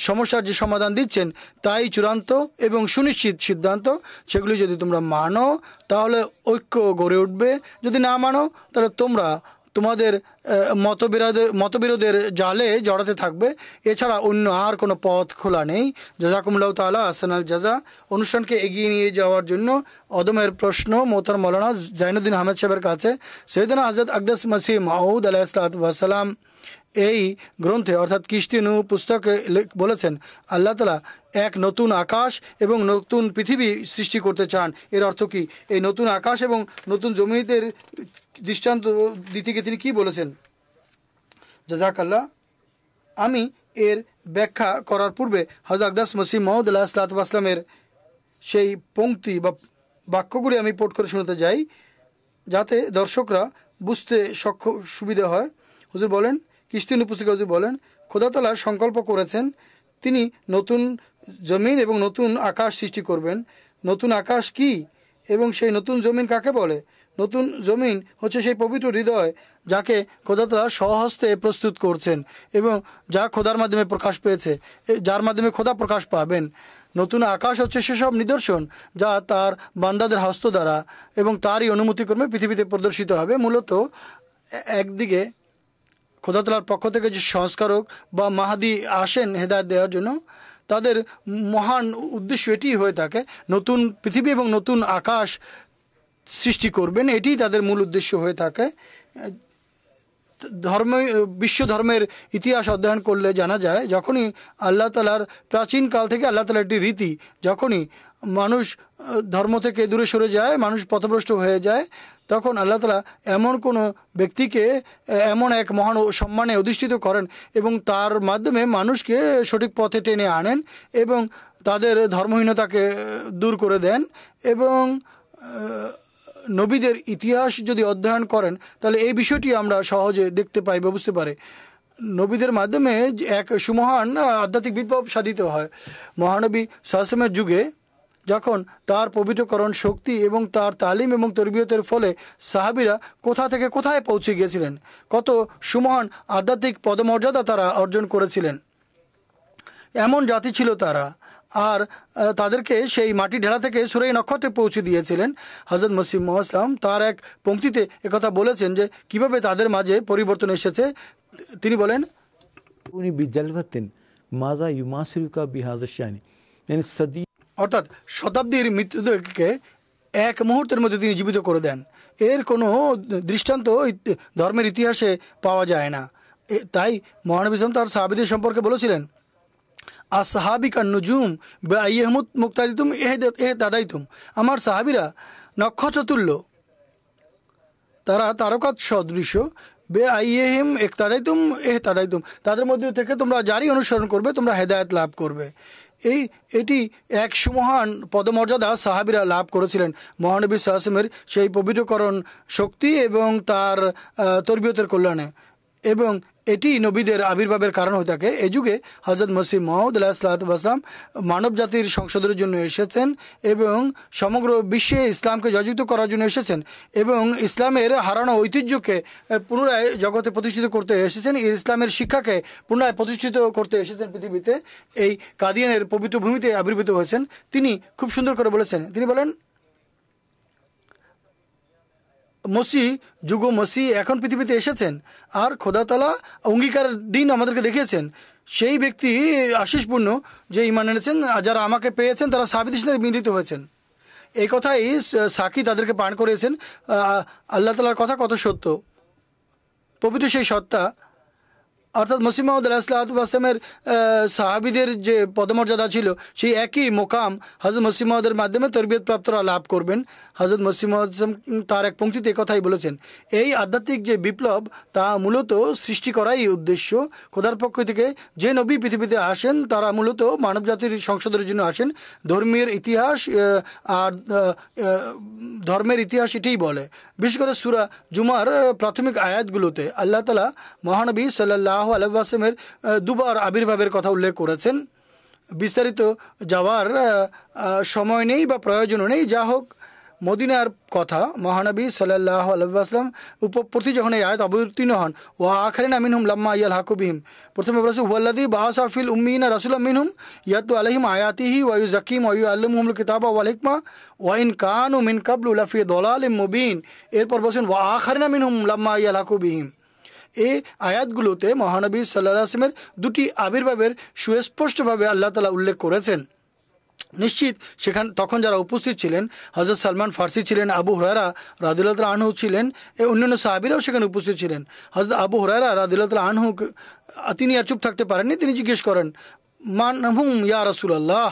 B: সমস্যার যে সমাধান দিচ্ছেন, তাই চূড়ান্ত এবং সুনিশ্চিত সিদ্ধান্ত। সেগুলি যদি তোমরা মানো তাহলে ঐক্য গড়ে উঠবে, যদি না মানো তাহলে তোমরা তোমাদের মতবিরোধের জালে জড়াতে থাকবে। এছাড়া অন্য আর কোনো পথ খোলা নেই। জাযাকুমুল্লাহু তাআলা আহসানাল জাযা। অনুষ্ঠানকে এগিয়ে নিয়ে যাওয়ার জন্য অদমের প্রশ্ন মোহতারাম মাওলানা জাইনুদ্দিন আহমেদ সাহেবের কাছে। সৈয়দনা হযরত আকদাস মসিহ মাউদ আলাইহিসসালাতু ওয়াসসালাম এই গ্রন্থে অর্থাৎ কিশতি নূহ পুস্তকে বলেছেন, আল্লাহ তাআলা এক নতুন আকাশ এবং নতুন পৃথিবী সৃষ্টি করতে চান। এর অর্থ কি? এই নতুন আকাশ এবং নতুন জমিনের দৃষ্টান্ত দিতে গিয়ে তিনি কী বলেছেন? জাযাকাল্লাহ। আমি এর ব্যাখ্যা করার পূর্বে হযরত আকদাস মসিহ মাউদ আলাইহিসসালাতু ওয়াসসালামের সেই পংক্তি বা বাক্যগুলি আমি পোট করে শোনাতে যাই, যাতে দর্শকরা বুঝতে সুবিধা হয়। হুজুর বলেন, কিশতি নূহ পুস্তকে হুজুর বলেন, খোদা তাআলা সংকল্প করেছেন তিনি নতুন জমিন এবং নতুন আকাশ সৃষ্টি করবেন। নতুন আকাশ কি এবং সেই নতুন জমিন কাকে বলে? নতুন জমিন হচ্ছে সেই পবিত্র হৃদয় যাকে খোদা তাআলা স্বহস্তে প্রস্তুত করছেন এবং যা খোদার মাধ্যমে প্রকাশ পেয়েছে, যার মাধ্যমে খোদা প্রকাশ পাবেন। নতুন আকাশ হচ্ছে সেসব নিদর্শন যা তার বান্দাদের হস্ত দ্বারা এবং তারই অনুমতিক্রমে পৃথিবীতে প্রদর্শিত হবে। মূলত একদিকে খোদা তাআলার পক্ষ থেকে যে সংস্কারক বা মাহাদি আসেন হেদায়েত দেওয়ার জন্য, তাদের মহান উদ্দেশ্য এটি হয়ে থাকে নতুন পৃথিবী এবং নতুন আকাশ সৃষ্টি করবেন, এটি তাদের মূল উদ্দেশ্য হয়ে থাকে। বিশ্ব ধর্মের ইতিহাস অধ্যয়ন করলে জানা যায়, যখনই আল্লাহ তাআলার প্রাচীনকাল থেকে আল্লাহ তাআলার একটি রীতি, যখনই মানুষ ধর্ম থেকে দূরে সরে যায়, মানুষ পথভ্রষ্ট হয়ে যায়, তখন আল্লাহ তাআলা এমন কোনো ব্যক্তিকে এমন এক মহান সম্মানে অধিষ্ঠিত করেন এবং তার মাধ্যমে মানুষকে সঠিক পথে টেনে আনেন এবং তাদের ধর্মহীনতাকে দূর করে দেন। এবং নবীদের ইতিহাস যদি অধ্যয়ন করেন তাহলে এই বিষয়টি আমরা সহজে দেখতে পাই বা বুঝতে পারি। নবীদের মাধ্যমে এক সুমহান আধ্যাত্মিক বিপ্লব সাধিত হয়। মহানবী সাল্লাল্লাহু আলাইহি ওয়াসাল্লামের যুগে যখন তার পবিত্রকরণ শক্তি এবং তার তালিম এবং তরবিয়তের ফলে সাহাবীরা কোথা থেকে কোথায় পৌঁছে গিয়েছিলেন, কত সুমহান আধ্যাত্মিক পদমর্যাদা তারা অর্জন করেছিলেন। এমন জাতি ছিল তারা। আর তাদেরকে সেই মাটি ঢেলা থেকে সুরাই নক্ষত্রে পৌঁছে দিয়েছিলেন। হযরত মসিহ মাউদ ইসলাম তার এক পংক্তিতে একথা বলেছেন যে কিভাবে তাদের মাঝে পরিবর্তন এসেছে। তিনি বলেন,
C: উনি বিজালভাতেন মাজা ইউমাসিরুকা বিহাজাশানি, মানে সদি, অর্থাৎ
B: শতাব্দীর মৃত্যুকে এক মুহূর্তের মধ্যে তিনি জীবিত করে দেন। এর কোনো দৃষ্টান্ত ধর্মের ইতিহাসে পাওয়া যায় না। তাই মহানবী সাল্লাল্লাহু আলাইহি ওয়াসাল্লাম তার সাহাবীদের সম্পর্কে বলেছিলেন, আসহাবিকা নুজুম বেআইয়াহমুত মুক্তাদিতুম এহতাদাইতুম, আমার সাহাবীরা নক্ষত্রতুল্য, তারা তারকাত সদৃশ, বেআইয়াহিম একতাদাইতুম এহতাদাইতুম, তাদের মধ্যে থেকে তোমরা যারই অনুসরণ করবে তোমরা হেদায়েত লাভ করবে। এটি এক সুমহান পদমর্যাদা সাহাবীরা লাভ করেছিলেন মহানবী সাল্লাল্লাহু আলাইহি ওয়াসাল্লামের সেই পবিত্রকরণ শক্তি এবং তার তরবিয়তের কল্যাণে, এবং এটি নবীদের আবির্ভাবের কারণ হয়ে থাকে। এ যুগে হযরত মসিহ মাউদ আলাইহিসসালাম মানব জাতির সংশোধনের জন্য এসেছেন এবং সমগ্র বিশ্বে ইসলামকে জয়যুক্ত করার জন্য এসেছেন এবং ইসলামের হারানো ঐতিহ্যকে পুনরায় জগতে প্রতিষ্ঠিত করতে এসেছেন। ইসলামের শিক্ষাকে পুনরায় প্রতিষ্ঠিত করতে এসেছেন পৃথিবীতে। এই কাদিয়ানের পবিত্র ভূমিতে আবির্ভূত হয়েছেন। তিনি খুব সুন্দর করে বলেছেন, তিনি বলেন, মসিহ যুগ মসিহ এখন পৃথিবীতে এসেছেন আর খোদা তাআলা অঙ্গীকারের দিন আমাদেরকে দেখিয়েছেন। সেই ব্যক্তি আশীষপূর্ণ যে ঈমান এনেছেন, যারা আমাকে পেয়েছেন তারা সাহাবীদের সাথে মিলিত হয়েছেন। এই কথাই সাক্ষী তাদেরকে পান করেছেন। আল্লাহ তাআলার কথা কত সত্য, পবিত্র সেই সত্তা, অর্থাৎ মসিহ মাউদ আলাইহিসসালামের সাহাবীদের যে পদমর্যাদা ছিল সেই একই মোকাম হযরত মসিহ মাউদের মাধ্যমে তরবিয়ত প্রাপ্তরা লাভ করবেন। হযরত মসিহ মাউদ তার এক পংক্তিতে কথাই বলেছেন, এই আধ্যাত্মিক যে বিপ্লব তা মূলত সৃষ্টি করাই উদ্দেশ্য। খোদার পক্ষ থেকে যে নবী পৃথিবীতে আসেন তারা মূলত মানবজাতির সংশোধনের জন্য আসেন। ধর্মের ইতিহাস আর ধর্মের ইতিহাস এটাই বলে। বিশেষ করে সূরা জুমার প্রাথমিক আয়াতগুলোতে আল্লাহ তাআলা মহানবী সাল্লাল্লাহু আলাইহি ওয়াসাল্লামের দুবার আবির্ভাবের কথা উল্লেখ করেছেন। বিস্তারিত যাওয়ার সময় নেই বা প্রয়োজনও নেই। যা হোক, মদিনার কথা মহানবী সাল্লাল্লাহু আলাইহি ওয়াসাল্লাম প্রতি যখন এই আয়াত অবতীর্ণ হন, ওয়া আখিরিনা মিনহুম লাম্মা ইয়ালহাকু বিহিম, প্রথমে বলেছে হুয়াল্লাযী বাআসা ফিল উম্মিয়িনা রাসূলাম মিনহুম ইয়াতলু আলাইহিম আয়াতিহি ওয়া ইউযাক্কিহিম ওয়া ইউআল্লিমুহুমুল কিতাবা ওয়াল হিকমা ওয়া ইন কানু মিন ক্বাবলু লাফি দালালিম মুবিন। এরপর বলেছেন ওয়া আখিরিনা মিনহুম লাম্মা ইয়ালহাকু বিহিম। এই আয়াতগুলোতে মহানবী সাল্লাল্লাহু আলাইহি ওয়াসাল্লামের দুটি আবির্ভাবের সুস্পষ্টভাবে আল্লাহ তাআলা উল্লেখ করেছেন। নিশ্চিত তখন যারা উপস্থিত ছিলেন, হযরত সালমান ফার্সি ছিলেন, আবু হুরায়রা রাদিয়াল্লাহু তাআলা আনহু ছিলেন, অন্যান্য সাহাবীরাও সেখানে উপস্থিত ছিলেন। হযরত আবু হুরায়রা রাদিয়াল্লাহু তাআলা আনহু তিনি আর চুপ থাকতে পারেননি। তিনি জিজ্ঞেস করেন, মান হুম ইয়া রাসূলুল্লাহ,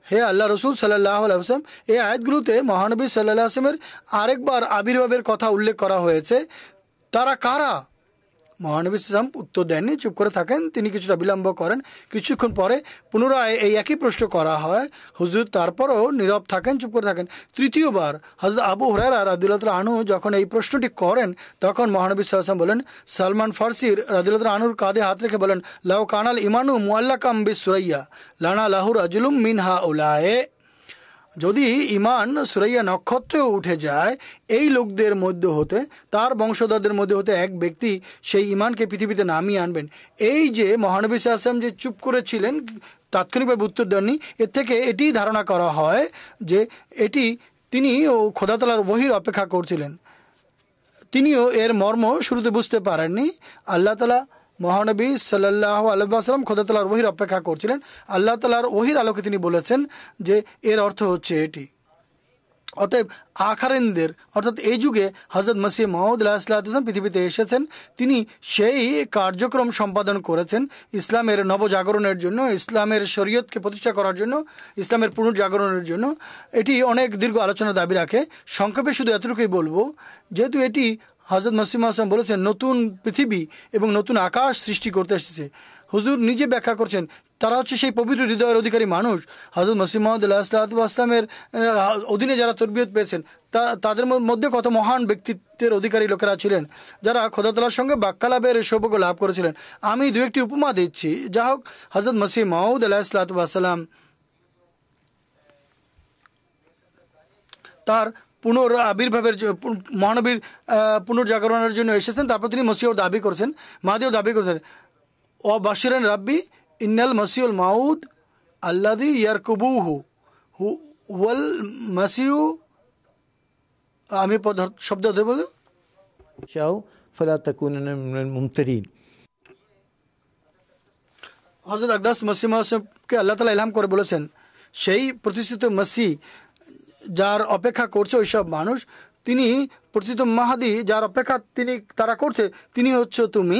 B: হে আল্লাহ রসুল সাল্লাল্লাহু আলাইহি ওয়াসাল্লাম। এই আয়াতগুলোতে মহানবী সাল্লাল্লাহু আলাইহি ওয়াসাল্লামের আরেকবার আবির্ভাবের কথা উল্লেখ করা হয়েছে। তারা কারা? মহানবী সাল্লাম উত্তর দেননি, চুপ করে থাকেন। তিনি কিছুটা বিলম্ব করেন। কিছুক্ষণ পরে পুনরায় এই একই প্রশ্ন করা হয়। হুজুর তারপরও নীরব থাকেন, চুপ করে থাকেন। তৃতীয়বার হযরত আবু হুরায়রা রাদিয়াল্লাহু তাআলা আনহু যখন এই প্রশ্নটি করেন, তখন মহানবী সাল্লাল্লাহু আলাইহি ওয়াসাল্লাম বলেন, সালমান ফার্সির রাদিয়াল্লাহু তাআলা আনহুর কাঁধে হাত রেখে বলেন, লাউ কানাল ইমানু মুআল্লাকাম বিসুরাইয়া লানা লাহু রাজুলুম মিন হাউলায়ে, যদি ইমান সুরাইয়া নক্ষত্রেও উঠে যায়, এই লোকদের মধ্যে হতে, তার বংশধরদের মধ্যে হতে এক ব্যক্তি সেই ইমানকে পৃথিবীতে নামিয়ে আনবেন। এই যে মহানবী সাল্লাল্লাহু আলাইহি ওয়াসাল্লাম যে চুপ করেছিলেন, তাৎক্ষণিকভাবে উত্তর দেননি, এর থেকে এটি ধারণা করা হয় যে তিনিও খোদা তাআলার ওহীর অপেক্ষা করছিলেন। তিনিও এর মর্ম শুরুতে বুঝতে পারেননি। আল্লাহ তাআলা মহানবী সাল্লাল্লাহু আলাইহি ওয়াসাল্লাম খোদা তাআলার ওহীর অপেক্ষা করছিলেন। আল্লাহ তাআলার ওহীর আলোকে তিনি বলেছেন যে এর অর্থ হচ্ছে এটি। অতএব আখারিনদের, অর্থাৎ এই যুগে হযরত মসিহ মাউদ আলাইহিসসালাম পৃথিবীতে এসেছেন। তিনি সেই কার্যক্রম সম্পাদন করেছেন ইসলামের নবজাগরণের জন্য, ইসলামের শরীয়তকে প্রতিষ্ঠা করার জন্য, ইসলামের পুনর্জাগরণের জন্য। এটি অনেক দীর্ঘ আলোচনা দাবি রাখে। সংক্ষেপে শুধু এতটুকুই বলবো, যেহেতু এটি হযরত মসিহ মাউদ বলেছেন নতুন পৃথিবী এবং নতুন আকাশ সৃষ্টি করতে এসেছে। হুজুর নিজে ব্যাখ্যা করছেন তারা হচ্ছে সেই পবিত্র হৃদয়ের অধিকারী মানুষ। হযরত মসিহ মাউদ আলাইহিসসালামের অধীনে যারা তরবিয়ত পেয়েছেন তাদের মধ্যে কত মহান ব্যক্তিত্বের অধিকারী লোকেরা ছিলেন যারা খোদা তাআলার সঙ্গে বাক্যালাপের সৌভাগ্য লাভ করেছিলেন। আমি দু একটি উপমা দিচ্ছি। যা হোক, হযরত মসিহ মাউদ আলাইহিসসালাম তার আবির্ভাবের মহানবীর পুনর্জাগরণের জন্য এসেছেন। তারপর তিনি মসিহর দাবি করেছেন, মাহদির দাবি করেছেন, ও বাশিরান রাব্বি ইন্নাল মসিহুল মাউদ আল্লাযী ইয়ারকুবুহু ওয়াল মাসিহু, আমি শব্দ ধরে বলি
C: শাও ফালা তাকুনানা মিনাল মুমতারিন।
B: হযরত আকদাস মসিহ মাউদকে আল্লাহ তাআলা ইলহাম করে বলেছেন, সেই প্রতিষ্ঠিত মসিহ যার অপেক্ষা করছে ওইসব মানুষ, তিনি প্রতিষ্ঠিত মাহাদি যার অপেক্ষা তারা করছে, তিনি হচ্ছে তুমি।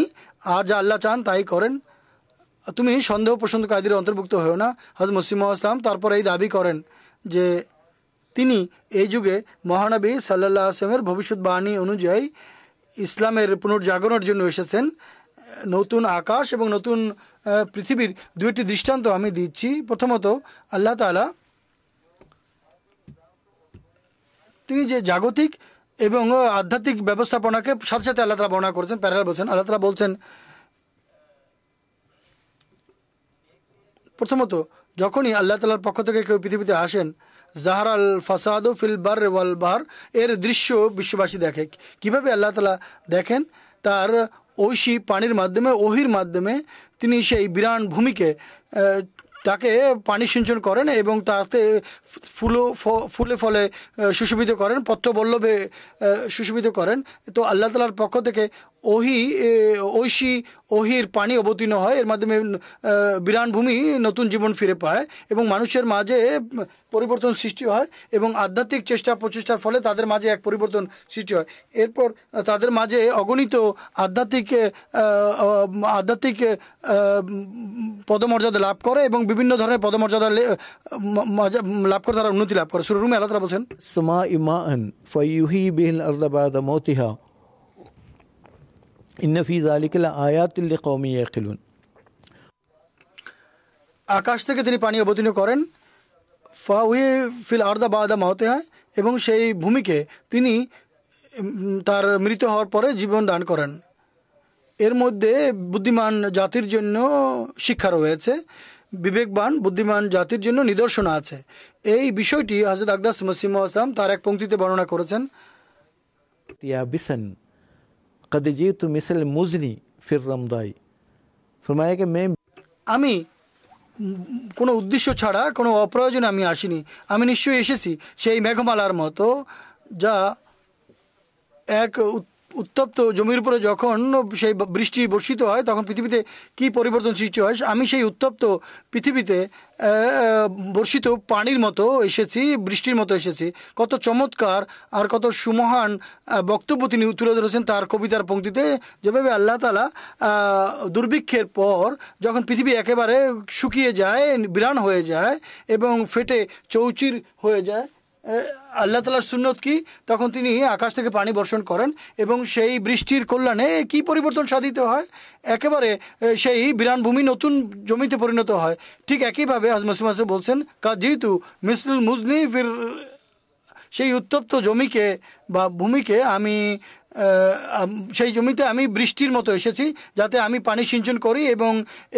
B: আর যা আল্লাহ চান তাই করেন, তুমি সন্দেহ পোষণকারীদের অন্তর্ভুক্ত হয়েও না। হযরত মসিহ মাউদ ইসলাম তারপর এই দাবি করেন যে তিনি এই যুগে মহানবী সাল্লাল্লাহু আলাইহি ওয়াসাল্লামের ভবিষ্যৎবাণী অনুযায়ী ইসলামের পুনর্জাগরণের জন্য এসেছেন। নতুন আকাশ এবং নতুন পৃথিবীর দুইটি দৃষ্টান্ত আমি দিচ্ছি। প্রথমত, আল্লাহ তাআলা তিনি যে জাগতিক এবং আধ্যাত্মিক ব্যবস্থাপনাকে সাথে সাথে আল্লাহ তাআলা বর্ণনা করেছেন, প্যারালাল বলছেন। আল্লাহ তাআলা বলছেন, প্রথমত যখনই আল্লাহ তাআলার পক্ষ থেকে কেউ পৃথিবীতে আসেন, জাহারাল ফাসাদু ফিল বাররি ওয়াল বাহর, এর দৃশ্য বিশ্ববাসী দেখে। কিভাবে আল্লাহ তাআলা দেখেন? তার ঐশী পানির মাধ্যমে, ওহির মাধ্যমে তিনি সেই বিরান ভূমিকে তাকে পানি সিঞ্চন করেন এবং তাতে ফুলে ফলে সুশোভিত করেন, পত্রবল্লভে সুশোভিত করেন। তো আল্লাহ তাআলার পক্ষ থেকে ঐশী ওহির পানি অবতীর্ণ হয়, এর মাধ্যমে বিরান ভূমি নতুন জীবন ফিরে পায় এবং মানুষের মাঝে পরিবর্তন সৃষ্টি হয় এবং আধ্যাত্মিক চেষ্টা প্রচেষ্টার ফলে তাদের মাঝে এক পরিবর্তন সৃষ্টি হয়। এরপর তাদের মাঝে অগণিত আধ্যাত্মিক পদমর্যাদা লাভ করে এবং বিভিন্ন ধরনের পদমর্যাদা লাভ করে তারা উন্নতি লাভ করে। সূরা রুমে আল্লাহ তাআলা বলছেন,
C: সামা ইমান ফায়ুহি বিহিল আরদ বা'দা মাউতিহা ইন্না ফি যালিকা লাআয়াতিল লিকওমিন ইয়াকিলুন। আকাশ
B: থেকে তিনি পানি অবতীর্ণ করেন, ফায়ুহি ফিল আরদ বা'দা মাউতিহা, এবং সেই ভূমিকে তিনি তার মৃত্যু হওয়ার পরে জীবন দান করেন। এর মধ্যে বুদ্ধিমান জাতির জন্য শিক্ষা রয়েছে, বিবেকবান বুদ্ধিমান জাতির জন্য নিদর্শন আছে। এই বিষয়টি হযরত আকদাস মসিহ মাউদ ইসলাম তার এক পংক্তিতে বর্ণনা করেছেন,
C: याबिसन कद जीतु मिसल मुजनी फिर रमदाई, फरमाया कि मैं
B: আমি কোনো উদ্দেশ্য ছাড়া কোনো অপ্রয়োজনে আমি আসিনি, আমি নিশ্চয়ই এসেছি সেই মেঘমালার মতো, যা এক উত্তপ্ত জমির উপরে যখন সেই বৃষ্টি বর্ষিত হয় তখন পৃথিবীতে কি পরিবর্তন সৃষ্টি হয়। আমি সেই উত্তপ্ত পৃথিবীতে বর্ষিত পানির মতো এসেছি, বৃষ্টির মতো এসেছি। কত চমৎকার আর কত সুমহান বক্তব্য তিনি তুলে ধরেছেন তার কবিতার পংক্তিতে। যেভাবে আল্লাহ তাআলা দুর্ভিক্ষের পর যখন পৃথিবী একেবারে শুকিয়ে যায়, বিরান হয়ে যায় এবং ফেটে চৌচির হয়ে যায়, আল্লাহ তাআলার সুন্নত কি, তখন তিনি আকাশ থেকে পানি বর্ষণ করেন এবং সেই বৃষ্টির কল্যাণে কি পরিবর্তন সাধিত হয়, একেবারে সেই বিরান ভূমি নতুন জমিতে পরিণত হয়। ঠিক একইভাবে হযরত মসিহ মাউদ বলছেন, কাজিতু মিসলুল মুজনি ফির, সেই উত্তপ্ত জমিকে বা ভূমিকে আমি সেই জমিতে আমি বৃষ্টির মতো এসেছি, যাতে আমি পানি সিঞ্চন করি এবং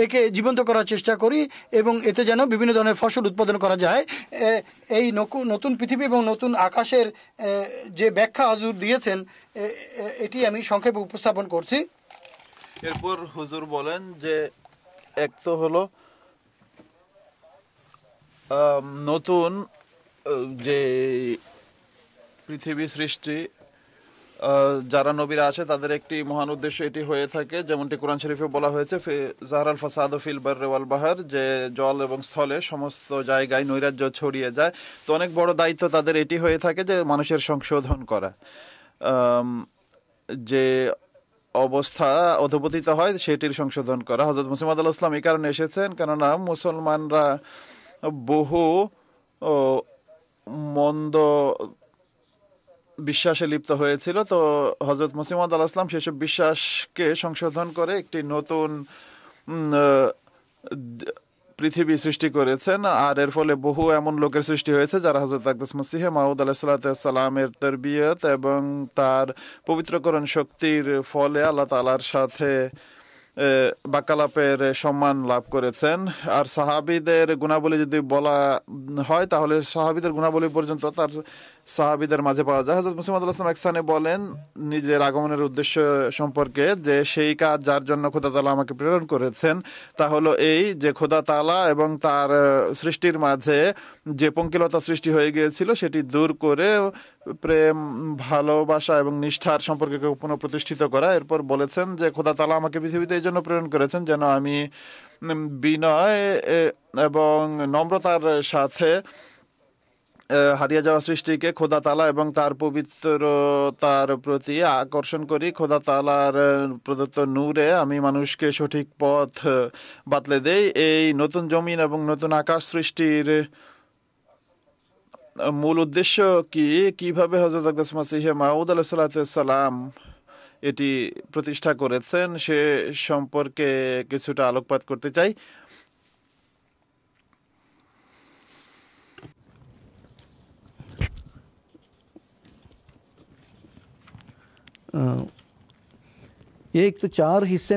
B: একে জীবন্ত করার চেষ্টা করি এবং এতে যেন বিভিন্ন ধরনের ফসল উৎপাদন করা যায়। এই নতুন পৃথিবী এবং নতুন আকাশের যে ব্যাখ্যা হুজুর দিয়েছেন, এটি আমি সংক্ষেপে উপস্থাপন করছি।
D: এরপর হুজুর বলেন যে এক তো হলো নতুন যে পৃথিবী সৃষ্টি, যারা নবীরা আছে তাদের একটি মহান উদ্দেশ্য এটি হয়ে থাকে, যেমনটি কোরআন শরীফে বলা হয়েছে, জাহরাল ফাসাদু ফিল বাররি ওয়াল বাহর, যে জল এবং স্থলে সমস্ত জায়গায় নৈরাজ্য ছড়িয়ে যায়। তো অনেক বড় দায়িত্ব তাদের এটি হয়ে থাকে যে মানুষের সংশোধন করা, যে অবস্থা অধপতিত হয় সেটির সংশোধন করা। হযরত মসিহ মাউদ আলাইহিস সালাম এই কারণে এসেছেন, কেননা মুসলমানরা বহু মন্দ বিশ্বাসে লিপ্ত হয়েছিল। তো হযরত মসিহ মাউদ আলাইহিস সালাম সেসব বিশ্বাসকে সংশোধন করে একটি নতুন পৃথিবী সৃষ্টি করেছেন। আর এর ফলে বহু এমন লোকের সৃষ্টি হয়েছে যারা হযরত আকদাস মসিহ মাউদ আলাইহিস সালামের তরবিয়ত এবং তার পবিত্রকরণ শক্তির ফলে আল্লাহ তাআলার সাথে বাক্যালাপের সম্মান লাভ করেছেন। আর সাহাবীদের গুণাবলী যদি বলা হয় তাহলে সাহাবীদের গুণাবলী পর্যন্ত তার সাহাবীদের মাঝে পাওয়া যায়। হযরত মুসলিম আলাইহিস সালাম এক স্থানে বলেন নিজের আগমনের উদ্দেশ্য সম্পর্কে যে সেই কাজ যার জন্য খোদা তাআলা আমাকে প্রেরণ করেছেন তা হলো এই যে খোদা তাআলা এবং তার সৃষ্টির মাঝে যে পঙ্কিলতা সৃষ্টি হয়ে গিয়েছিল সেটি দূর করে প্রেম, ভালোবাসা এবং নিষ্ঠার সম্পর্ককে পুনঃপ্রতিষ্ঠিত করা। এরপর বলেছেন যে খোদা তাআলা আমাকে পৃথিবীতে এই জন্য প্রেরণ করেছেন যেন আমি বিনয় এবং নম্রতার সাথে হারিয়ে যাওয়া সৃষ্টিকে খোদা তাআলা এবং তার পবিত্রতার প্রতি আকর্ষণ করি। খোদা তাআলার প্রদত্ত নূরে আমি মানুষকে সঠিক পথ বাতলে দেই। এই নতুন জমিন এবং নতুন আকাশ সৃষ্টির মূল উদ্দেশ্য কি, কিভাবে হযরত আকদাস মসিহ মাউদ আলাইহিস সালাম এটি প্রতিষ্ঠা করেছেন সে সম্পর্কে কিছুটা আলোকপাত করতে চাই।
C: ये एक तो 4 हिस्से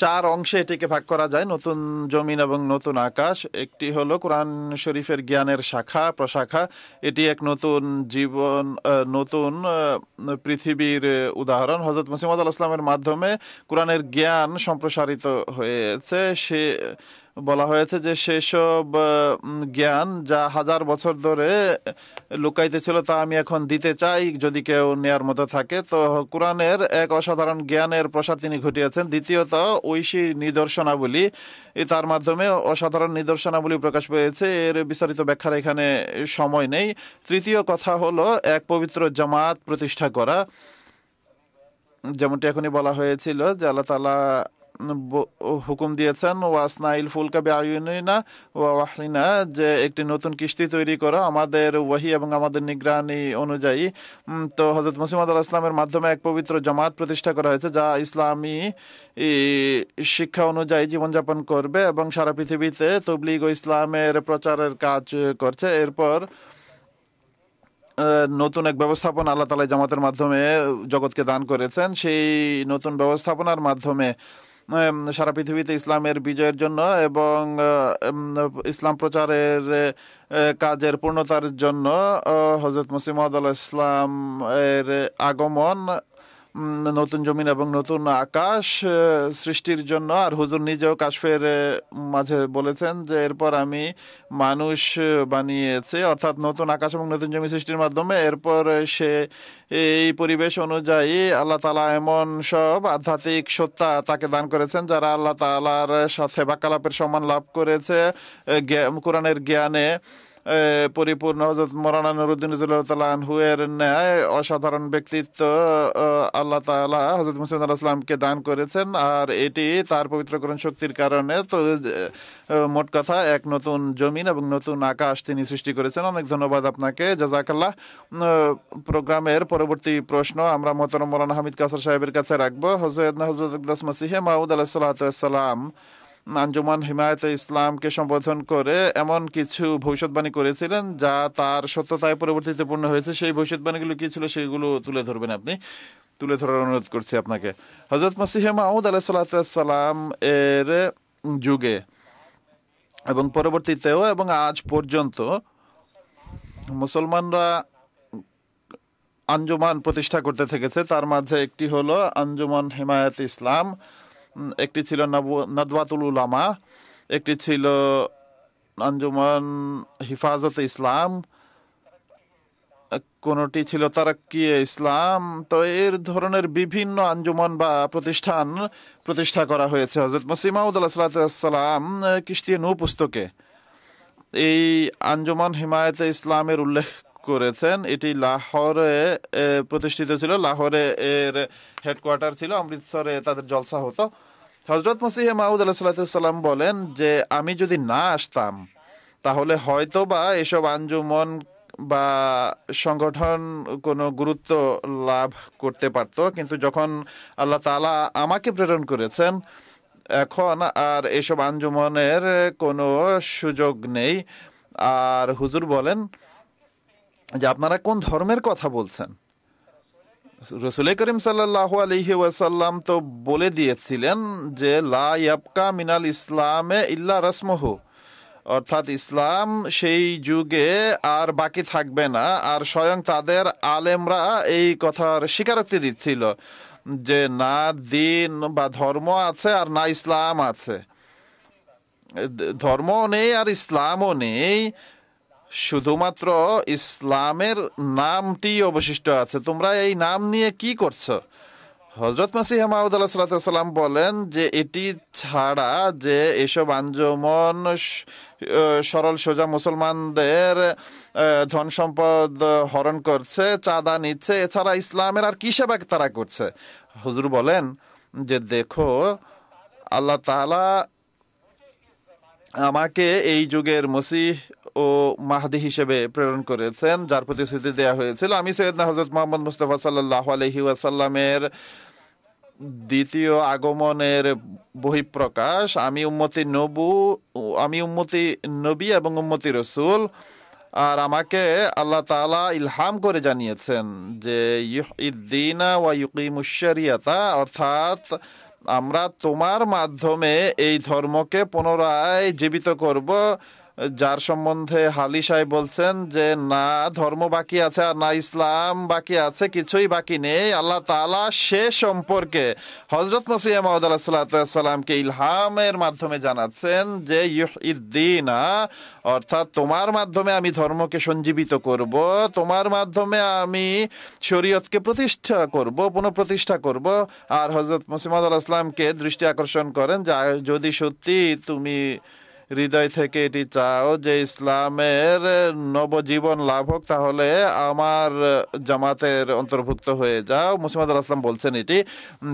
D: 4 অংশে এটিকে ভাগ করা যায়, নতুন জমিন এবং নতুন আকাশ। একটি হলো কোরআন শরীফের জ্ঞানের শাখা প্রশাখা, এটি এক নতুন জীবন, নতুন পৃথিবীর উদাহরণ। হযরত মুসলিম আলাইহিস সালামের মাধ্যমে কোরআনের জ্ঞান সম্প্রসারিত হয়েছে। সে বলা হয়েছে যে সেসব জ্ঞান যা হাজার বছর ধরে লুকাইতে ছিল তা আমি এখন দিতে চাই যদি কেউ নেয়ার মতো থাকে। তো কোরআনের এক অসাধারণ জ্ঞানের প্রসার তিনি ঘটিয়েছেন। দ্বিতীয়ত ঐশী নিদর্শনাবলী, তার মাধ্যমে অসাধারণ নিদর্শনাবলী প্রকাশ পেয়েছে। এর বিস্তারিত ব্যাখ্যার এখানে সময় নেই। তৃতীয় কথা হলো এক পবিত্র জামাত প্রতিষ্ঠা করা, যেমনটি এখনই বলা হয়েছিল যে আল্লাহ তাআলা হুকুম দিয়েছেন ওয়াসনাইল ফুলকা বিআয়ুনিনা ওয়া ওয়াহিনা, যে একটি নতুন কিস্তি তৈরি করো আমাদের ওয়াহি এবং আমাদের নিগরানি অনুযায়ী। তো হযরত মুসলিম আলাইহিস সালামের মাধ্যমে এক পবিত্র জামাত প্রতিষ্ঠা করা হয়েছে যা ইসলামী শিক্ষা অনুযায়ী জীবনযাপন করবে এবং সারা পৃথিবীতে তাবলীগ ও ইসলামের প্রচারের কাজ করছে। এরপর নতুন এক ব্যবস্থাপনা আল্লাহ তাআলা জামাতের মাধ্যমে জগৎকে দান করেছেন। সেই নতুন ব্যবস্থাপনার মাধ্যমে সারা পৃথিবীতে ইসলামের বিজয়ের জন্য এবং ইসলাম প্রচারের কাজের পূর্ণতার জন্য হযরত মসিহ মাউদ আলাইহিস সালাম এর আগমন, নতুন জমিন এবং নতুন আকাশ সৃষ্টির জন্য। আর হুজুর নিজেও কাশফের মাঝে বলেছেন যে এরপর আমি মানুষ বানিয়েছে, অর্থাৎ নতুন আকাশ এবং নতুন জমি সৃষ্টির মাধ্যমে। এরপর সে এই পরিবেশ অনুযায়ী আল্লাহ তাআলা এমন সব আধ্যাত্মিক সত্তা তাকে দান করেছেন যারা আল্লাহ তাআলার সাথে বাক্যালাপের সম্মান লাভ করেছে। কোরআনের জ্ঞানে পরিপূর্ণ হযরত মাওলানা নুরউদ্দিন রাদিয়াল্লাহু আনহু এর ন্যায় অসাধারণ ব্যক্তিত্ব আল্লাহ তাআলা হযরত মুসা আলাইহিস সালামকে দান করেছেন, আর এটি তার পবিত্রকরণ শক্তির কারণে। তো মোট কথা এক নতুন জমিন এবং নতুন আকাশ তিনি সৃষ্টি করেছেন। অনেক ধন্যবাদ আপনাকে, জাযাকাল্লাহ। প্রোগ্রামের পরবর্তী প্রশ্ন আমরা মোহতারাম মাওলানা হামিদ কাউসার সাহেবের কাছে রাখবো। হযরত আকদাস মসিহ মাউদ আলাইহিস সালাম আঞ্জুমান হিমায়েতে ইসলামকে সম্বোধন করে এমন কিছু ভবিষ্যৎবাণী করেছিলেন যা তার সত্যতায় পরিবর্তিত পূর্ণ হয়েছে। সেই ভবিষ্যৎবাণীগুলো কি ছিল সেগুলো তুলে ধরবেন, আপনি তুলে ধরার অনুরোধ করছি আপনাকে। হযরত মসিহ মাউদ আলাইহিস সালাম এর যুগে এবং পরবর্তীতেও এবং আজ পর্যন্ত মুসলমানরা আঞ্জুমান প্রতিষ্ঠা করতে থেকেছে। তার মাঝে একটি হলো আঞ্জুমান হিমায়েত ইসলাম, একটি ছিল নাদওয়াতুল উলামা, একটি ছিল আঞ্জুমান হিফাজতে ইসলাম, কোনটি ছিল তারাক্কি ইসলাম। তো এর ধরনের বিভিন্ন আঞ্জুমান বা প্রতিষ্ঠান প্রতিষ্ঠা করা হয়েছে। হযরত মসিহ মাউদ আলাইহিস সালাম কিশতিয়া নূহ পুস্তকে এই আঞ্জুমান হিমায়েতে ইসলামের উল্লেখ করেছেন। এটি লাহোরে প্রতিষ্ঠিত ছিল, লাহোরে এর হেডকোয়ার্টার ছিল, অমৃতসরে তাদের জলসা হতো। হযরত মসিহ মাউদ আলাইহিস সালাম বলেন যে আমি যদি না আসতাম তাহলে হয়তো বা এসব আঞ্জুমান বা সংগঠন কোনো গুরুত্ব লাভ করতে পারত, কিন্তু যখন আল্লাহ তাআলা আমাকে প্রেরণ করেছেন এখন আর এসব আঞ্জুমানের কোনো সুযোগ নেই। আর হুজুর বলেন যে আপনারা কোন ধর্মের কথা বলছেন? রাসূল করিম সাল্লাল্লাহু আলাইহি ওয়াসাল্লাম তো বলে দিয়েছিলেন যে লা ইয়াবকা মিনাল ইসলামে ইল্লা রাসমুহু, অর্থাৎ ইসলাম সেই যুগে আর বাকি থাকবে না। আর স্বয়ং তাদের আলেমরা এই কথার স্বীকারোক্তি দিচ্ছিল যে না দিন বা ধর্ম আছে আর না ইসলাম আছে, ধর্মও নেই আর ইসলামও নেই, শুধুমাত্র ইসলামের নামটি অবশিষ্ট আছে, তোমরা এই নাম নিয়ে কি করছো? হযরত মসিহ মাউদ আলাইহিস সালাম বলেন যে এটি ছাড়া যে এসব আঞ্জমন সরল সোজা মুসলমানদের ধন সম্পদ হরণ করছে, চাঁদা নিচ্ছে, এছাড়া ইসলামের আর কি সেবা তারা করছে? হুজুর বলেন যে দেখো, আল্লাহ তাআলা আমাকে এই যুগের মসিহ ও মাহদি হিসেবে প্রেরণ করেছেন, যার প্রতিশ্রুতি দেওয়া হয়েছিল। আমি সৈয়দনা হযরত মুহাম্মদ মুস্তাফা সাল্লাল্লাহু আলাইহি ওয়াসাল্লামের দ্বিতীয় আগমনের বহিঃপ্রকাশ। আমি উম্মতি নবী এবং উম্মতি রসুল। আর আমাকে আল্লাহ তাআলা ইলহাম করে জানিয়েছেন যে ইউহিদ্দিনা ওয়া ইউকিমুশ শরিয়াতা, অর্থাৎ আমরা তোমার মাধ্যমে এই ধর্মকে পুনরায় জীবিত করব, যার সম্বন্ধে হালি সাহেব বলছেন যে না ধর্ম বাকি আছে আর না ইসলাম বাকি আছে, কিছুই বাকি নেই। আল্লাহ তাআলা সে সম্পর্কে হযরত মসিহ মাউদ আলাইহিস সালামকে ইলহামের মাধ্যমে জানাচ্ছেন যে ইউহিদ্দিনা, অর্থাৎ তোমার মাধ্যমে আমি ধর্মকে সঞ্জীবিত করব, তোমার মাধ্যমে আমি শরীয়তকে প্রতিষ্ঠা করব, পুনঃপ্রতিষ্ঠা করব। আর হযরত মসিহ মাউদ আলাইহিস সালামকে দৃষ্টি আকর্ষণ করেন যে যদি সত্যি তুমি হৃদয় থেকে এটি চাও যে ইসলামের নবজীবন লাভ হোক, তাহলে আমার জামাতের অন্তর্ভুক্ত হয়ে যাও। মসিহ মাউদ আলাইহিস সালাম বলছেন এটি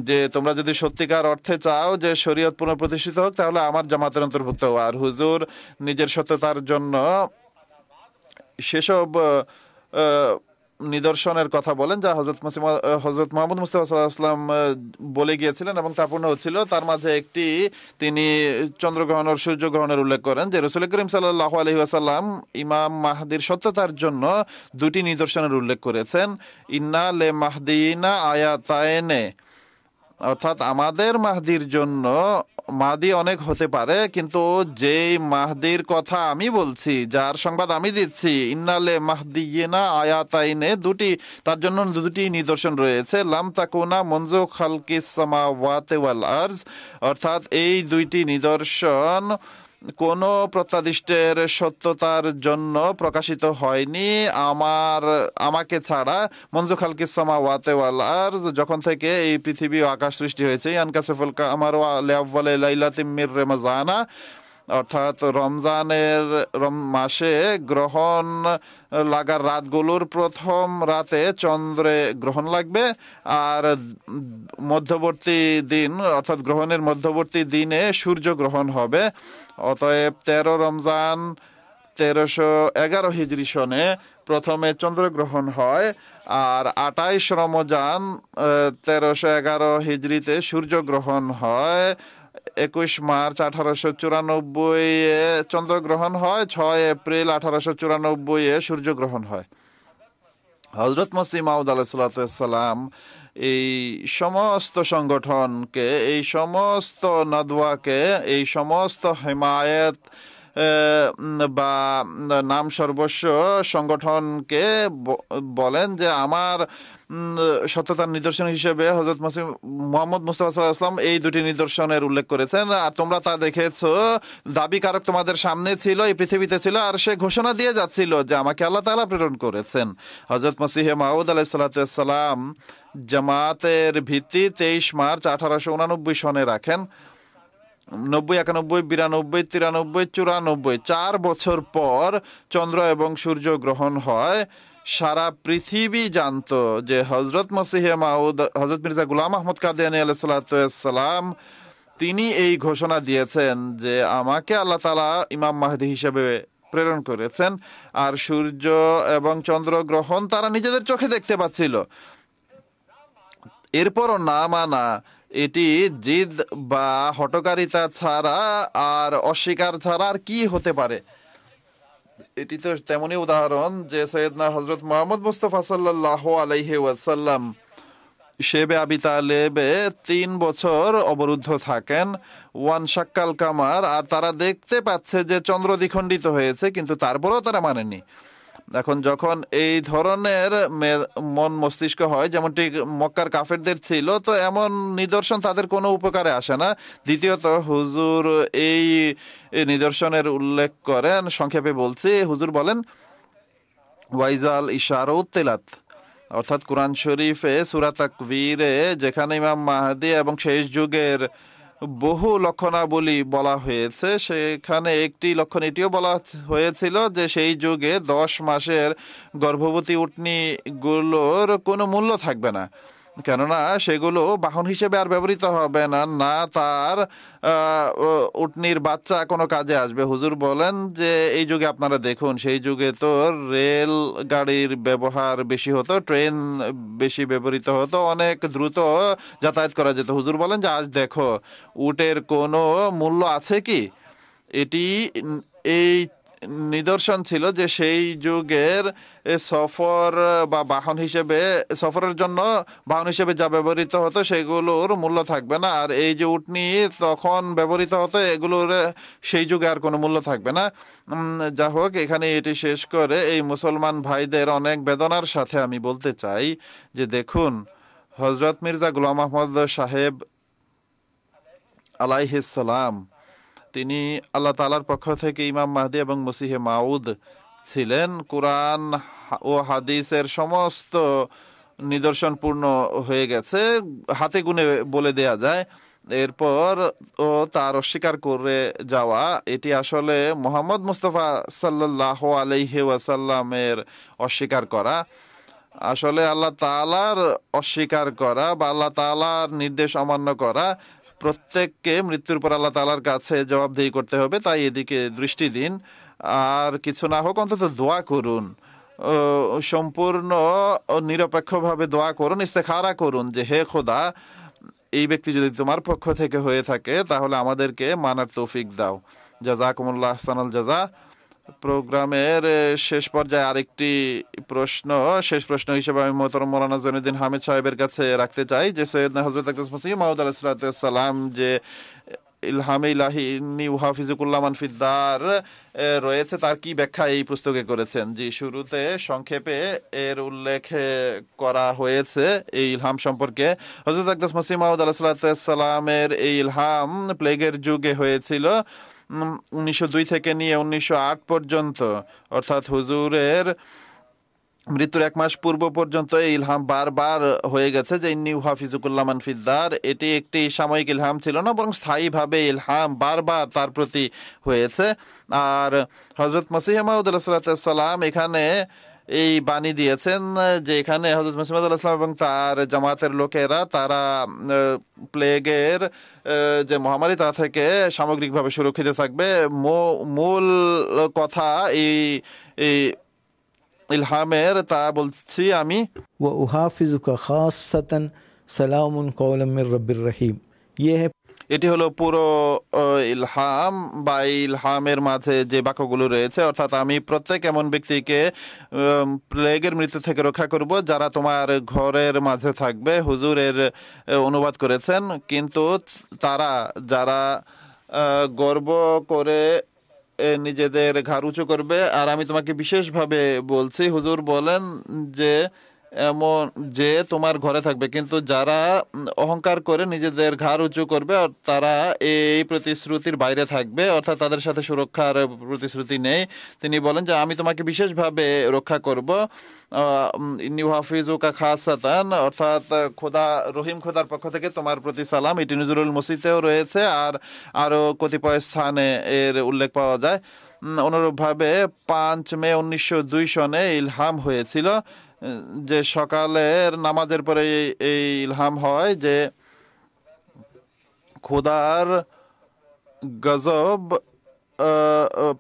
D: যে তোমরা যদি সত্যিকার অর্থে চাও যে শরীয়ত পুনঃপ্রতিষ্ঠিত হোক, তাহলে আমার জামাতের অন্তর্ভুক্ত হও। আর হুজুর নিজের সত্যতার জন্য সেসব নিদর্শনের কথা বলেন যা হযরত মুহাম্মদ মুস্তাফা সাল্লাল্লাহু আলাইহি ওয়াসাল্লাম বলে গিয়েছিলেন এবং তা পূর্ণ হচ্ছিল। তার মাঝে একটি তিনি চন্দ্রগ্রহণ ও সূর্যগ্রহণের উল্লেখ করেন যে রাসূল করিম সাল্লাল্লাহু আলাইহি ওয়াসাল্লাম ইমাম মাহদির সত্যতার জন্য দুটি নিদর্শনের উল্লেখ করেছেন। ইন্না লে মাহদিনা আয়াতায়নে, অর্থাৎ আমাদের মাহদির জন্য মাহদি অনেক হতে পারে, কিন্তু যেই মাহদির কথা আমি বলছি, যার সংবাদ আমি দিচ্ছি, ইন্নালে মাহদিয়িনা আয়াতাইনে, তার জন্য দুটি নিদর্শন রয়েছে। লাম তাকুনা মনজু খালকিস সামাওয়াতি ওয়াল আরজ, অর্থাৎ এই দুইটি নিদর্শন কোন প্রত্যাদিষ্টের সত্যতার জন্য প্রকাশিত হয়নি আমাকে ছাড়া। মনজু খালকিস সামাওয়াতি ওয়াল আরজ, যখন থেকে এই পৃথিবী ও আকাশ সৃষ্টি হয়েছে। ইয়ানকাসিফুল কামারু লিআউয়ালি লাইলাতিন মির রমাযানা, অর্থাৎ রমজানের মাসে গ্রহণ লাগার রাতগুলোর প্রথম রাতে চন্দ্রে গ্রহণ লাগবে, আর মধ্যবর্তী দিন অর্থাৎ গ্রহণের মধ্যবর্তী দিনে সূর্য গ্রহণ হবে। অতএব 13 রমজান 1311 হিজরি সনে প্রথমে চন্দ্রগ্রহণ হয়, আর 28 রমজান 1311 হিজরিতে সূর্যগ্রহণ হয়। 21 মার্চ 1894 চন্দ্রগ্রহণ হয়। 6 এপ্রিল 1894 সূর্যগ্রহণ হয়। হযরত মসিহ মাউদ আলাইহিস সালাম এই সমস্ত সংগঠনকে, এই সমস্ত নদওয়াকে, এই সমস্ত হিমায়ত বা নাম সর্বস্ব সংগঠনকে বলেন যে আমার সত্যতার নিদর্শন হিসেবে হযরত মুহাম্মদ মুস্তাফা সাল্লাল্লাহু আলাইহি ওয়াসাল্লাম এই দুটি নিদর্শনের উল্লেখ করেছেন, আর তোমরা তা দেখেছো। দাবিকারক তোমাদের সামনে ছিল, এই পৃথিবীতে ছিল, আর সে ঘোষণা দিয়ে যাচ্ছিল যে আমাকে আল্লাহ তাআলা প্রেরণ করেছেন। হযরত মসিহ মাউদ আলাইহিস সালাম জামাতের ভিত্তি 23 মার্চ 1889 সনে রাখেন। 90, 91, 92, 93, 94 4 বছর পর চন্দ্র এবং সূর্য গ্রহণ হয়। সারা পৃথিবী জানতো যে হযরত মসিহ মাউদ, হযরত মির্জা গোলাম আহমদ কাদিয়ানী আলাইহিস সালাম, তিনি এই ঘোষণা দিয়েছেন যে আমাকে আল্লাহ তাআলা ইমাম মাহদি হিসেবে প্রেরণ করেছেন। আর সূর্য এবং চন্দ্র গ্রহণ তারা নিজেদের চোখে দেখতে পাচ্ছিল। এরপরও না মানা, এটি জিদ বা হঠকারিতা ছাড়া আর অস্বীকার ছাড়া আর কি হতে পারে? এটি তো তেমনই উদাহরণ যে সৈয়দনা হযরত মুহাম্মদ মুস্তাফা সাল্লাল্লাহু আলাইহি ওয়াসাল্লাম শেবে আবি তালেবে 3 বছর অবরুদ্ধ থাকেন, ওয়ান শাক্কাল কামার, আর তারা দেখতে পাচ্ছে যে চন্দ্র দ্বিখণ্ডিত হয়েছে, কিন্তু তারপরেও তারা মানেনি। এখন যখন এই ধরনের মন মস্তিষ্ক হয়, যেমনটি মক্কার কাফেরদের ছিল, তো এমন নিদর্শন তাদের কোনো উপকারে আসে না। দ্বিতীয়ত হুজুর এই নিদর্শনের উল্লেখ করেন, সংক্ষেপে বলছি, হুজুর বলেন ওয়াইজাল ইশারাত তেলাত, অর্থাৎ কোরআন শরীফে সূরা তাকবীরে যেখানে ইমাম মাহদী এবং শেষ যুগের বহু লক্ষণাবলী বলা হয়েছে, সেখানে একটি লক্ষণ এটিও বলা হয়েছিল যে সেই যুগে 10 মাসের গর্ভবতী উটনীগুলোর কোনো মূল্য থাকবে না, কেননা সেগুলো বাহন হিসেবে আর ব্যবহৃত হবে না, না তার উটনির বাচ্চা কোনো কাজে আসবে। হুজুর বলেন যে এই যুগে আপনারা দেখুন, সেই যুগে তো রেল গাড়ির ব্যবহার বেশি হতো, ট্রেন বেশি ব্যবহৃত হতো, অনেক দ্রুত যাতায়াত করা যেত। হুজুর বলেন যে আজ দেখো উটের কোনো মূল্য আছে কি? এটি এই নিদর্শন ছিল যে সেই যুগের সফর বা বাহন হিসেবে, সফরের জন্য বাহন হিসেবে যা ব্যবহৃত হতো সেগুলোর মূল্য থাকবে না, আর এই যে উটনি তখন ব্যবহৃত হতো এগুলোর সেই যুগে আর কোনো মূল্য থাকবে না। যা হোক, এখানে এটি শেষ করে এই মুসলমান ভাইদের অনেক বেদনার সাথে আমি বলতে চাই যে দেখুন, হজরত মির্জা গোলাম আহমদ সাহেব আলাইহিস সালাম, তিনি আল্লাহ তাআলার পক্ষ থেকে ইমাম মাহদী এবং মসিহে মাউদ ছিলেন। কোরআন ও হাদিসের সমস্ত নিদর্শন পূর্ণ হয়ে গেছে, হাতে গুনে বলে দেয়া যায়। এরপর ও তার অস্বীকার করে যাওয়া, এটি আসলে মুহাম্মদ মুস্তাফা সাল্লাল্লাহু আলাইহি ওয়াসাল্লামের অস্বীকার করা। আসলে আল্লাহ তাআলার অস্বীকার করা বা আল্লাহ তাআলার নির্দেশ অমান্য করা, প্রত্যেককে মৃত্যুর পর আল্লাহ তাআলার কাছে জবাবদিহি করতে হবে, তাই এদিকে দৃষ্টি দিন। আর কিছু না হোক অন্তত দোয়া করুন, সম্পূর্ণ নিরপেক্ষভাবে দোয়া করুন, ইস্তেখারা করুন যে হে খোদা, এই ব্যক্তি যদি তোমার পক্ষ থেকে হয়ে থাকে তাহলে আমাদেরকে মানার তৌফিক দাও। জাযাকুমুল্লাহ আহসানাল জাযা। প্রোগ্রামের শেষ পর্যায়ে আরেকটি প্রশ্ন, শেষ প্রশ্ন হিসেবে আমি মোহতরম মাওলানা জৈনুদ্দিন হামিদ সাহেবের কাছে রাখতে চাই যে সৈয়দনা হযরত আকদাস মসিহ মাউদ আলাইহিস সালাতু ওয়াস সালাম যে ইলহামে ইলাহি ইন্নী উহাফিজুকুল্লা মান ফিদ্দার রয়েছে, তার কি ব্যাখ্যা এই পুস্তকে করেছেন? জি, শুরুতে সংক্ষেপে এর উল্লেখ করা হয়েছে এই ইলহাম সম্পর্কে। হযরত আকদাস মসিহ মাউদ আলাইহিস সালাতু ওয়াস সালামের এই ইলহাম প্লেগের যুগে হয়েছিল, 1902 থেকে নিয়ে 1908 পর্যন্ত, অর্থাৎ হুজুরের মৃত্যুর 1 মাস পূর্ব পর্যন্ত এই ইলহাম বারবার হয়ে গেছে যে ইন্নী উহাফিজুকুল্লাহ মান ফিদ্দার। এটি একটি সাময়িক ইলহাম ছিল না, বরং স্থায়ীভাবে ইলহাম বারবার তার প্রতি হয়েছে। আর হযরত মসিহ মাউদ আলাইহিস সালাম এখানে এই বাণী দিয়েছেন যে এখানে হযরত মসিহ মাউদ আলাইহিস সালাম এবং তার জামাতের লোকেরা তারা প্লেগের যে মহামারী তা থেকে সামগ্রিকভাবে সুরক্ষিত থাকবে। মূল কথা এই ইলহামের, তা বলছি আমি,
C: ওয়া উহাফিজুকা খাসসাতান সালামুন কওলাম মির রাব্বির রহিম।
D: এটি হলো পুরো ইলহাম বা ইলহামের মাঝে যে বাক্যগুলো রয়েছে, অর্থাৎ আমি প্রত্যেক এমন ব্যক্তিকে প্লেগের মৃত্যু থেকে রক্ষা করব যারা তোমার ঘরের মাঝে থাকবে। হুজুরের অনুবাদ করেছেন, কিন্তু তারা যারা গর্ব করে নিজেদের ঘাড় উঁচু করবে, আর আমি তোমাকে বিশেষভাবে বলছি, হুজুর বলেন যে এমন যে তোমার ঘরে থাকবে, কিন্তু যারা অহংকার করে নিজেদের ঘাড় উঁচু করবে তারা এই প্রতিশ্রুতির বাইরে থাকবে, অর্থাৎ তাদের সাথে সুরক্ষার প্রতিশ্রুতি নেই। তিনি বলেন যে আমি তোমাকে বিশেষভাবে রক্ষা করব, ইন্নী উহাফিজুকা খাসসাতান, অর্থাৎ খোদা রহিম খোদার পক্ষ থেকে তোমার প্রতি সালাম। এটি নজরুল মসজিদেও রয়েছে, আর আরও কতিপয় স্থানে এর উল্লেখ পাওয়া যায়। অনুরূপভাবে 5 মে 1902 সনে ইলহাম হয়েছিল যে সকালের নামাজের পরে এই ইলহাম হয় যে খোদার গজব,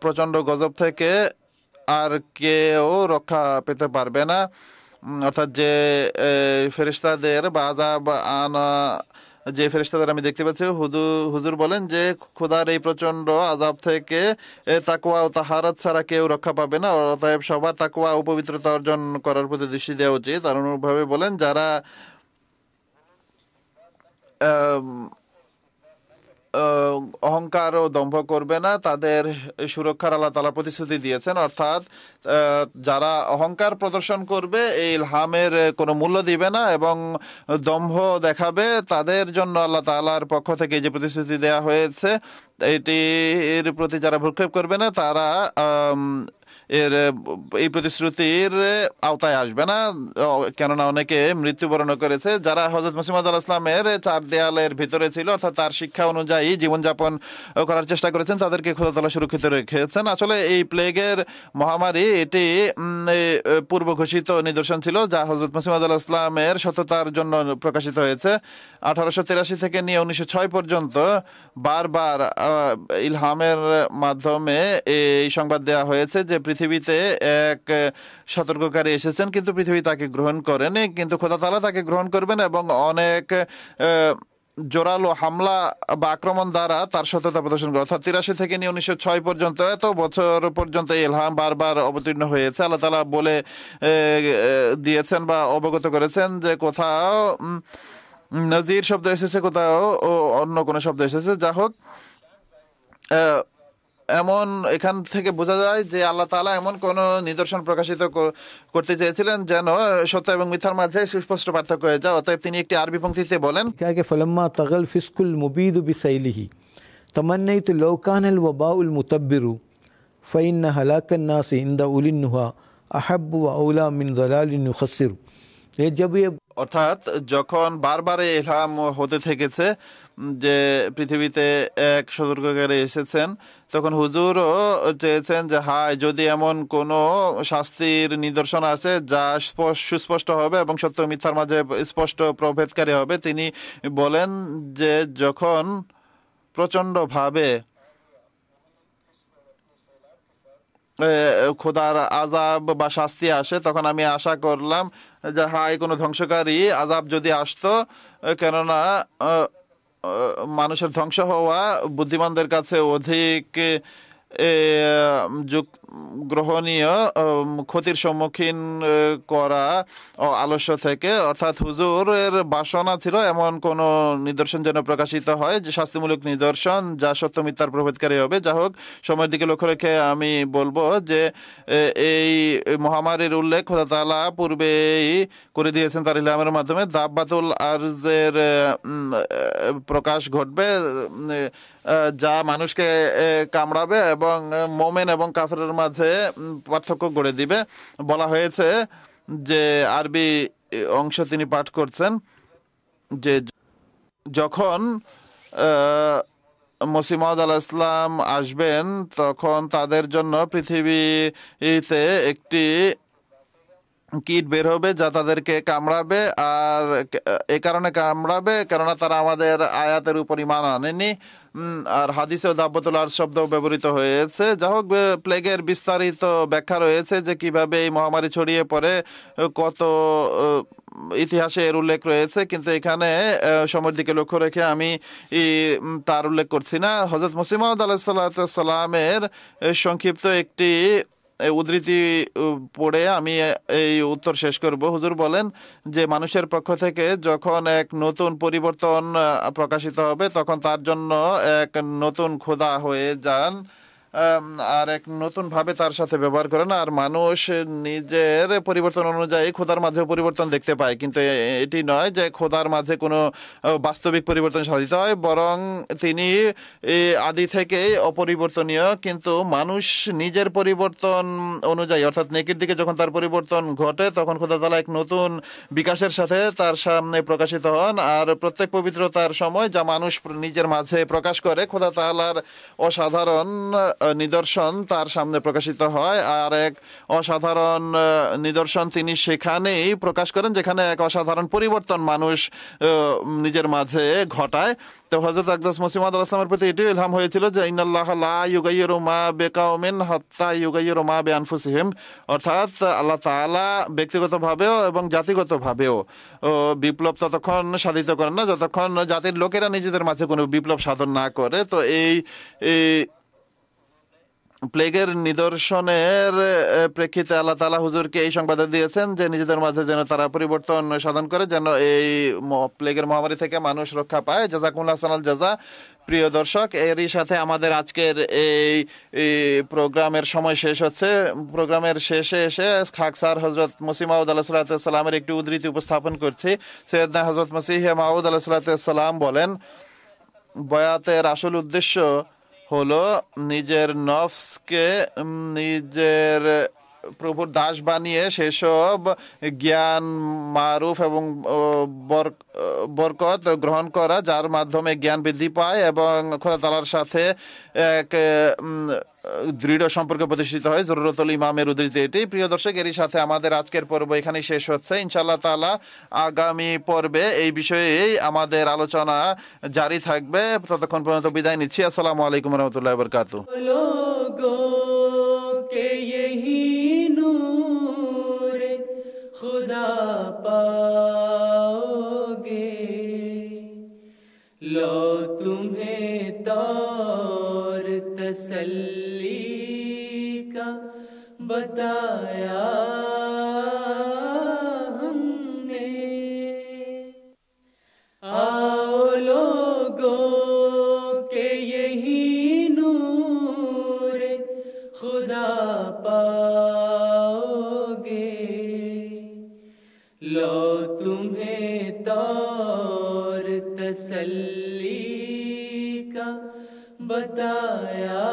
D: প্রচন্ড গজব থেকে আর কেউ রক্ষা পেতে পারবে না, অর্থাৎ যে ফেরেশতাদের বা আযাব আনা যে ফেরেশতাদের আমি দেখতে পাচ্ছি, হুজুর বলেন যে খোদার এই প্রচন্ড আযাব থেকে তাকওয়া ও তাহারাত ছাড়া কেউ রক্ষা পাবে না, অতএব সবার তাকওয়া ও পবিত্রতা অর্জন করার প্রতি দৃষ্টি দেওয়া উচিত। আর অনুরূপভাবে বলেন যারা অহংকার ও দম্ভ করবে না, তাদের সুরক্ষার আল্লাহ তাআলা প্রতিশ্রুতি দিয়েছেন। অর্থাৎ যারা অহংকার প্রদর্শন করবে, এই ইলহামের কোনো মূল্য দিবে না এবং দম্ভ দেখাবে, তাদের জন্য আল্লাহ তাআলার পক্ষ থেকে যে প্রতিশ্রুতি দেওয়া হয়েছে এটির প্রতি যারা ভ্রুক্ষেপ করবে না, তারা এই প্রতিশ্রুতির আওতায় আসবে না, কেননা অনেকে মৃত্যুবরণ করেছে যারা হযরত মসিহ মাউদ আলাইহিস সালামের চার দেয়ালের ভিতরে ছিল, অর্থাৎ তার শিক্ষা অনুযায়ী জীবনযাপন করার চেষ্টা করেছেন, তাদেরকে খোদা তাআলা সুরক্ষিত রেখেছেন। আসলে এই প্লেগের মহামারী এটি পূর্ব ঘোষিত নিদর্শন ছিল, যা হযরত মসিহ মাউদ আলাইহিস সালামের সততার জন্য প্রকাশিত হয়েছে। 1883 থেকে নিয়ে 1906 পর্যন্ত বারবার ইলহামের মাধ্যমে এই সংবাদ দেওয়া হয়েছে যে পৃথিবীতে এক সতর্ককারী এসেছেন, কিন্তু পৃথিবী তাকে গ্রহণ করেনি, কিন্তু খোদা তাআলা তাকে গ্রহণ করবেন এবং অনেক জোরালো হামলা বা আক্রমণ দ্বারা তার সততা প্রদর্শন করে। অর্থাৎ 83 থেকে নিয়ে 1906 পর্যন্ত এত বছর পর্যন্ত ইলহাম বারবার অবতীর্ণ হয়েছে। আল্লাহ তাআলা বলে দিয়েছেন বা অবগত করেছেন যে কোথাও নজির শব্দ এসেছে, কোথাও অন্য কোনো শব্দ এসেছে। যা হোক, এমন এখান থেকে বোঝা যায় যে আল্লাহ তাআলা এমন কোন নিদর্শন প্রকাশিত করতে চেয়েছিলেন যেন সত্য এবং মিথ্যার মাঝে সুস্পষ্ট পার্থক্য হয়ে যায়। অতএব তিনি একটি আরবি পংক্তিতে বলেন,
C: فلما طغى الفسق المبيد بسيله تمنيت لو كان الوباء المتبر فإن هلاك الناس عند أولي النهى أحب وأولى من ضلال يخسر। जब ये
D: অর্থাৎ যখন বারবার ইলহাম হতে থেকেছে যে পৃথিবীতে এক সতর্ককারী এসেছেন, তখন হুজুরও চেয়েছেন যে হায় যদি এমন কোনো শাস্তির নিদর্শন আছে যা সুস্পষ্ট হবে এবং সত্য মিথ্যার মাঝে স্পষ্ট প্রভেদকারী হবে। তিনি বলেন যে যখন প্রচণ্ডভাবে খোদার আযাব বা শাস্তি আসে, তখন আমি আশা করলাম যে হায় কোনো ধ্বংসকারী আযাব যদি আসতো, কেননা মানুষের ধ্বংস হওয়া বুদ্ধিমানদের কাছে অধিক গ্রহণীয় ক্ষতির সম্মুখীন করা আলস্য থেকে। অর্থাৎ হুজুরের বাসনা ছিল এমন কোন নিদর্শন যেন প্রকাশিত হয় যে শাস্তিমূলক নিদর্শন যা সত্য মিথ্যার প্রভেদকারী হবে। যা হোক, সময়ের দিকে লক্ষ্য রেখে আমি বলবো যে এই মহামারীর উল্লেখ খোদা তাআলা পূর্বেই করে দিয়েছেন তার ইলহামের মাধ্যমে। দাব্বাতুল আরজের প্রকাশ ঘটবে যা মানুষকে কামড়াবে এবং মোমেন এবং কাফেরের মাঝে পার্থক্য গড়ে দিবে। বলা হয়েছে যে আরবি অংশ তিনি পাঠ করছেন যে যখন মসিহ মাউদ আলাইহিস সালাম আসবেন তখন তাদের জন্য পৃথিবীতে একটি কীট বের হবে যা তাদেরকে কামড়াবে, আর এ কারণে কামড়াবে কেননা তারা আমাদের আয়াতের উপর ঈমান আনেনি। আর হাদিসে দাব্বাতুল আরজ শব্দ ব্যবহৃত হয়েছে। যা হোক, প্লেগের বিস্তারিত ব্যাখ্যা রয়েছে যে কিভাবে এই মহামারী ছড়িয়ে পড়ে, কত ইতিহাসে এর উল্লেখ রয়েছে, কিন্তু এখানে সময়ের দিকে লক্ষ্য রেখে আমি তার উল্লেখ করছি না। হযরত মসিহ মাউদ আলাইহিস সালামের সংক্ষিপ্ত একটি উদ্ধৃতি পড়ে আমি এই উত্তর শেষ করব। হুজুর বলেন যে মানুষের পক্ষ থেকে যখন এক নতুন পরিবর্তন প্রকাশিত হবে তখন তার জন্য এক নতুন খোদা হয়ে যান আর এক নতুন ভাবে তার সাথে ব্যবহার করেন, আর মানুষ নিজের পরিবর্তন অনুযায়ী খোদার মাঝে পরিবর্তন দেখতে পায়। কিন্তু এটি নয় যে খোদার মাঝে কোনো বাস্তবিক পরিবর্তন সাধিত হয়, বরং তিনি আদি থেকেই অপরিবর্তনীয়। কিন্তু মানুষ নিজের পরিবর্তন অনুযায়ী অর্থাৎ নেকির দিকে যখন তার পরিবর্তন ঘটে তখন খোদা তাআলা এক নতুন বিকাশের সাথে তার সামনে প্রকাশিত হন। আর প্রত্যেক পবিত্রতার সময় যা মানুষ নিজের মাঝে প্রকাশ করে খোদা তাআলার অসাধারণ নিদর্শন তার সামনে প্রকাশিত হয়। আর এক অসাধারণ নিদর্শন তিনি সেখানেই প্রকাশ করেন যেখানে এক অসাধারণ পরিবর্তন মানুষ নিজের মাঝে ঘটায়। তো হযরত আকদাস মসিহ মাউদ আলাইহিস সালামের প্রতি এটিও ইলহাম হয়েছিল যে ইন্নাল্লাহা লা ইউগাইয়িরু মা বিকাউমিন হাত্তা ইউগাইয়িরু মা বিআনফুসিহিম, অর্থাৎ আল্লাহ তাআলা ব্যক্তিগতভাবেও এবং জাতিগতভাবেও বিপ্লব ততক্ষণ সাধিত করেন না যতক্ষণ জাতির লোকেরা নিজেদের মাঝে কোনো বিপ্লব সাধন না করে। তো এই প্লেগের নিদর্শনের প্রেক্ষিতে আল্লাহ তাআলা হুজুরকে এই সংবাদ দিয়েছেন যে নিজেদের মাঝে যেন তারা পরিবর্তন সাধন করে, যেন এই প্লেগের মহামারী থেকে মানুষ রক্ষা পায়। জাযাকুমুল্লাহ আহসানাল জাযা। প্রিয় দর্শক, এরই সাথে আমাদের আজকের এই প্রোগ্রামের সময় শেষ হচ্ছে। প্রোগ্রামের শেষে এসে খাক স্যার হযরত মসিহ মাউদ আলাইহিস সালামের একটি উদ্ধৃতি উপস্থাপন করছি। সৈয়দনা হযরত মসিহ মাউদ আলাইহিস সালাম বলেন, বয়াতের আসল উদ্দেশ্য হলো নিজের নফসকে নিজের প্রভুর দাস বানিয়ে সেসব জ্ঞান, মারুফ এবং বরকত গ্রহণ করা যার মাধ্যমে জ্ঞান বৃদ্ধি পায় এবং খোদা তাআলার সাথে এক দৃঢ় সম্পর্ক প্রতিষ্ঠিত হয়। জরুরতুল ইমামের উদ্ধৃতি এটি। প্রিয় দর্শক, এরই সাথে আমাদের আজকের পর্ব এখানেই শেষ হচ্ছে। ইনশাআল্লাহ তাআলা আগামী পর্বে এই বিষয়েই আমাদের আলোচনা জারি থাকবে। ততক্ষণ পর্যন্ত বিদায় নিচ্ছি। আসসালামু আলাইকুম ওয়া রাহমাতুল্লাহি ওয়া বারাকাতুহু।
A: खुदा पाओगे, लो तुम्हें तौर तसल्ली का बताया हमने। आओ लोगों के यही नूर खुदा पाओगे, लो तुम्हें तौर तसल्ली का बताया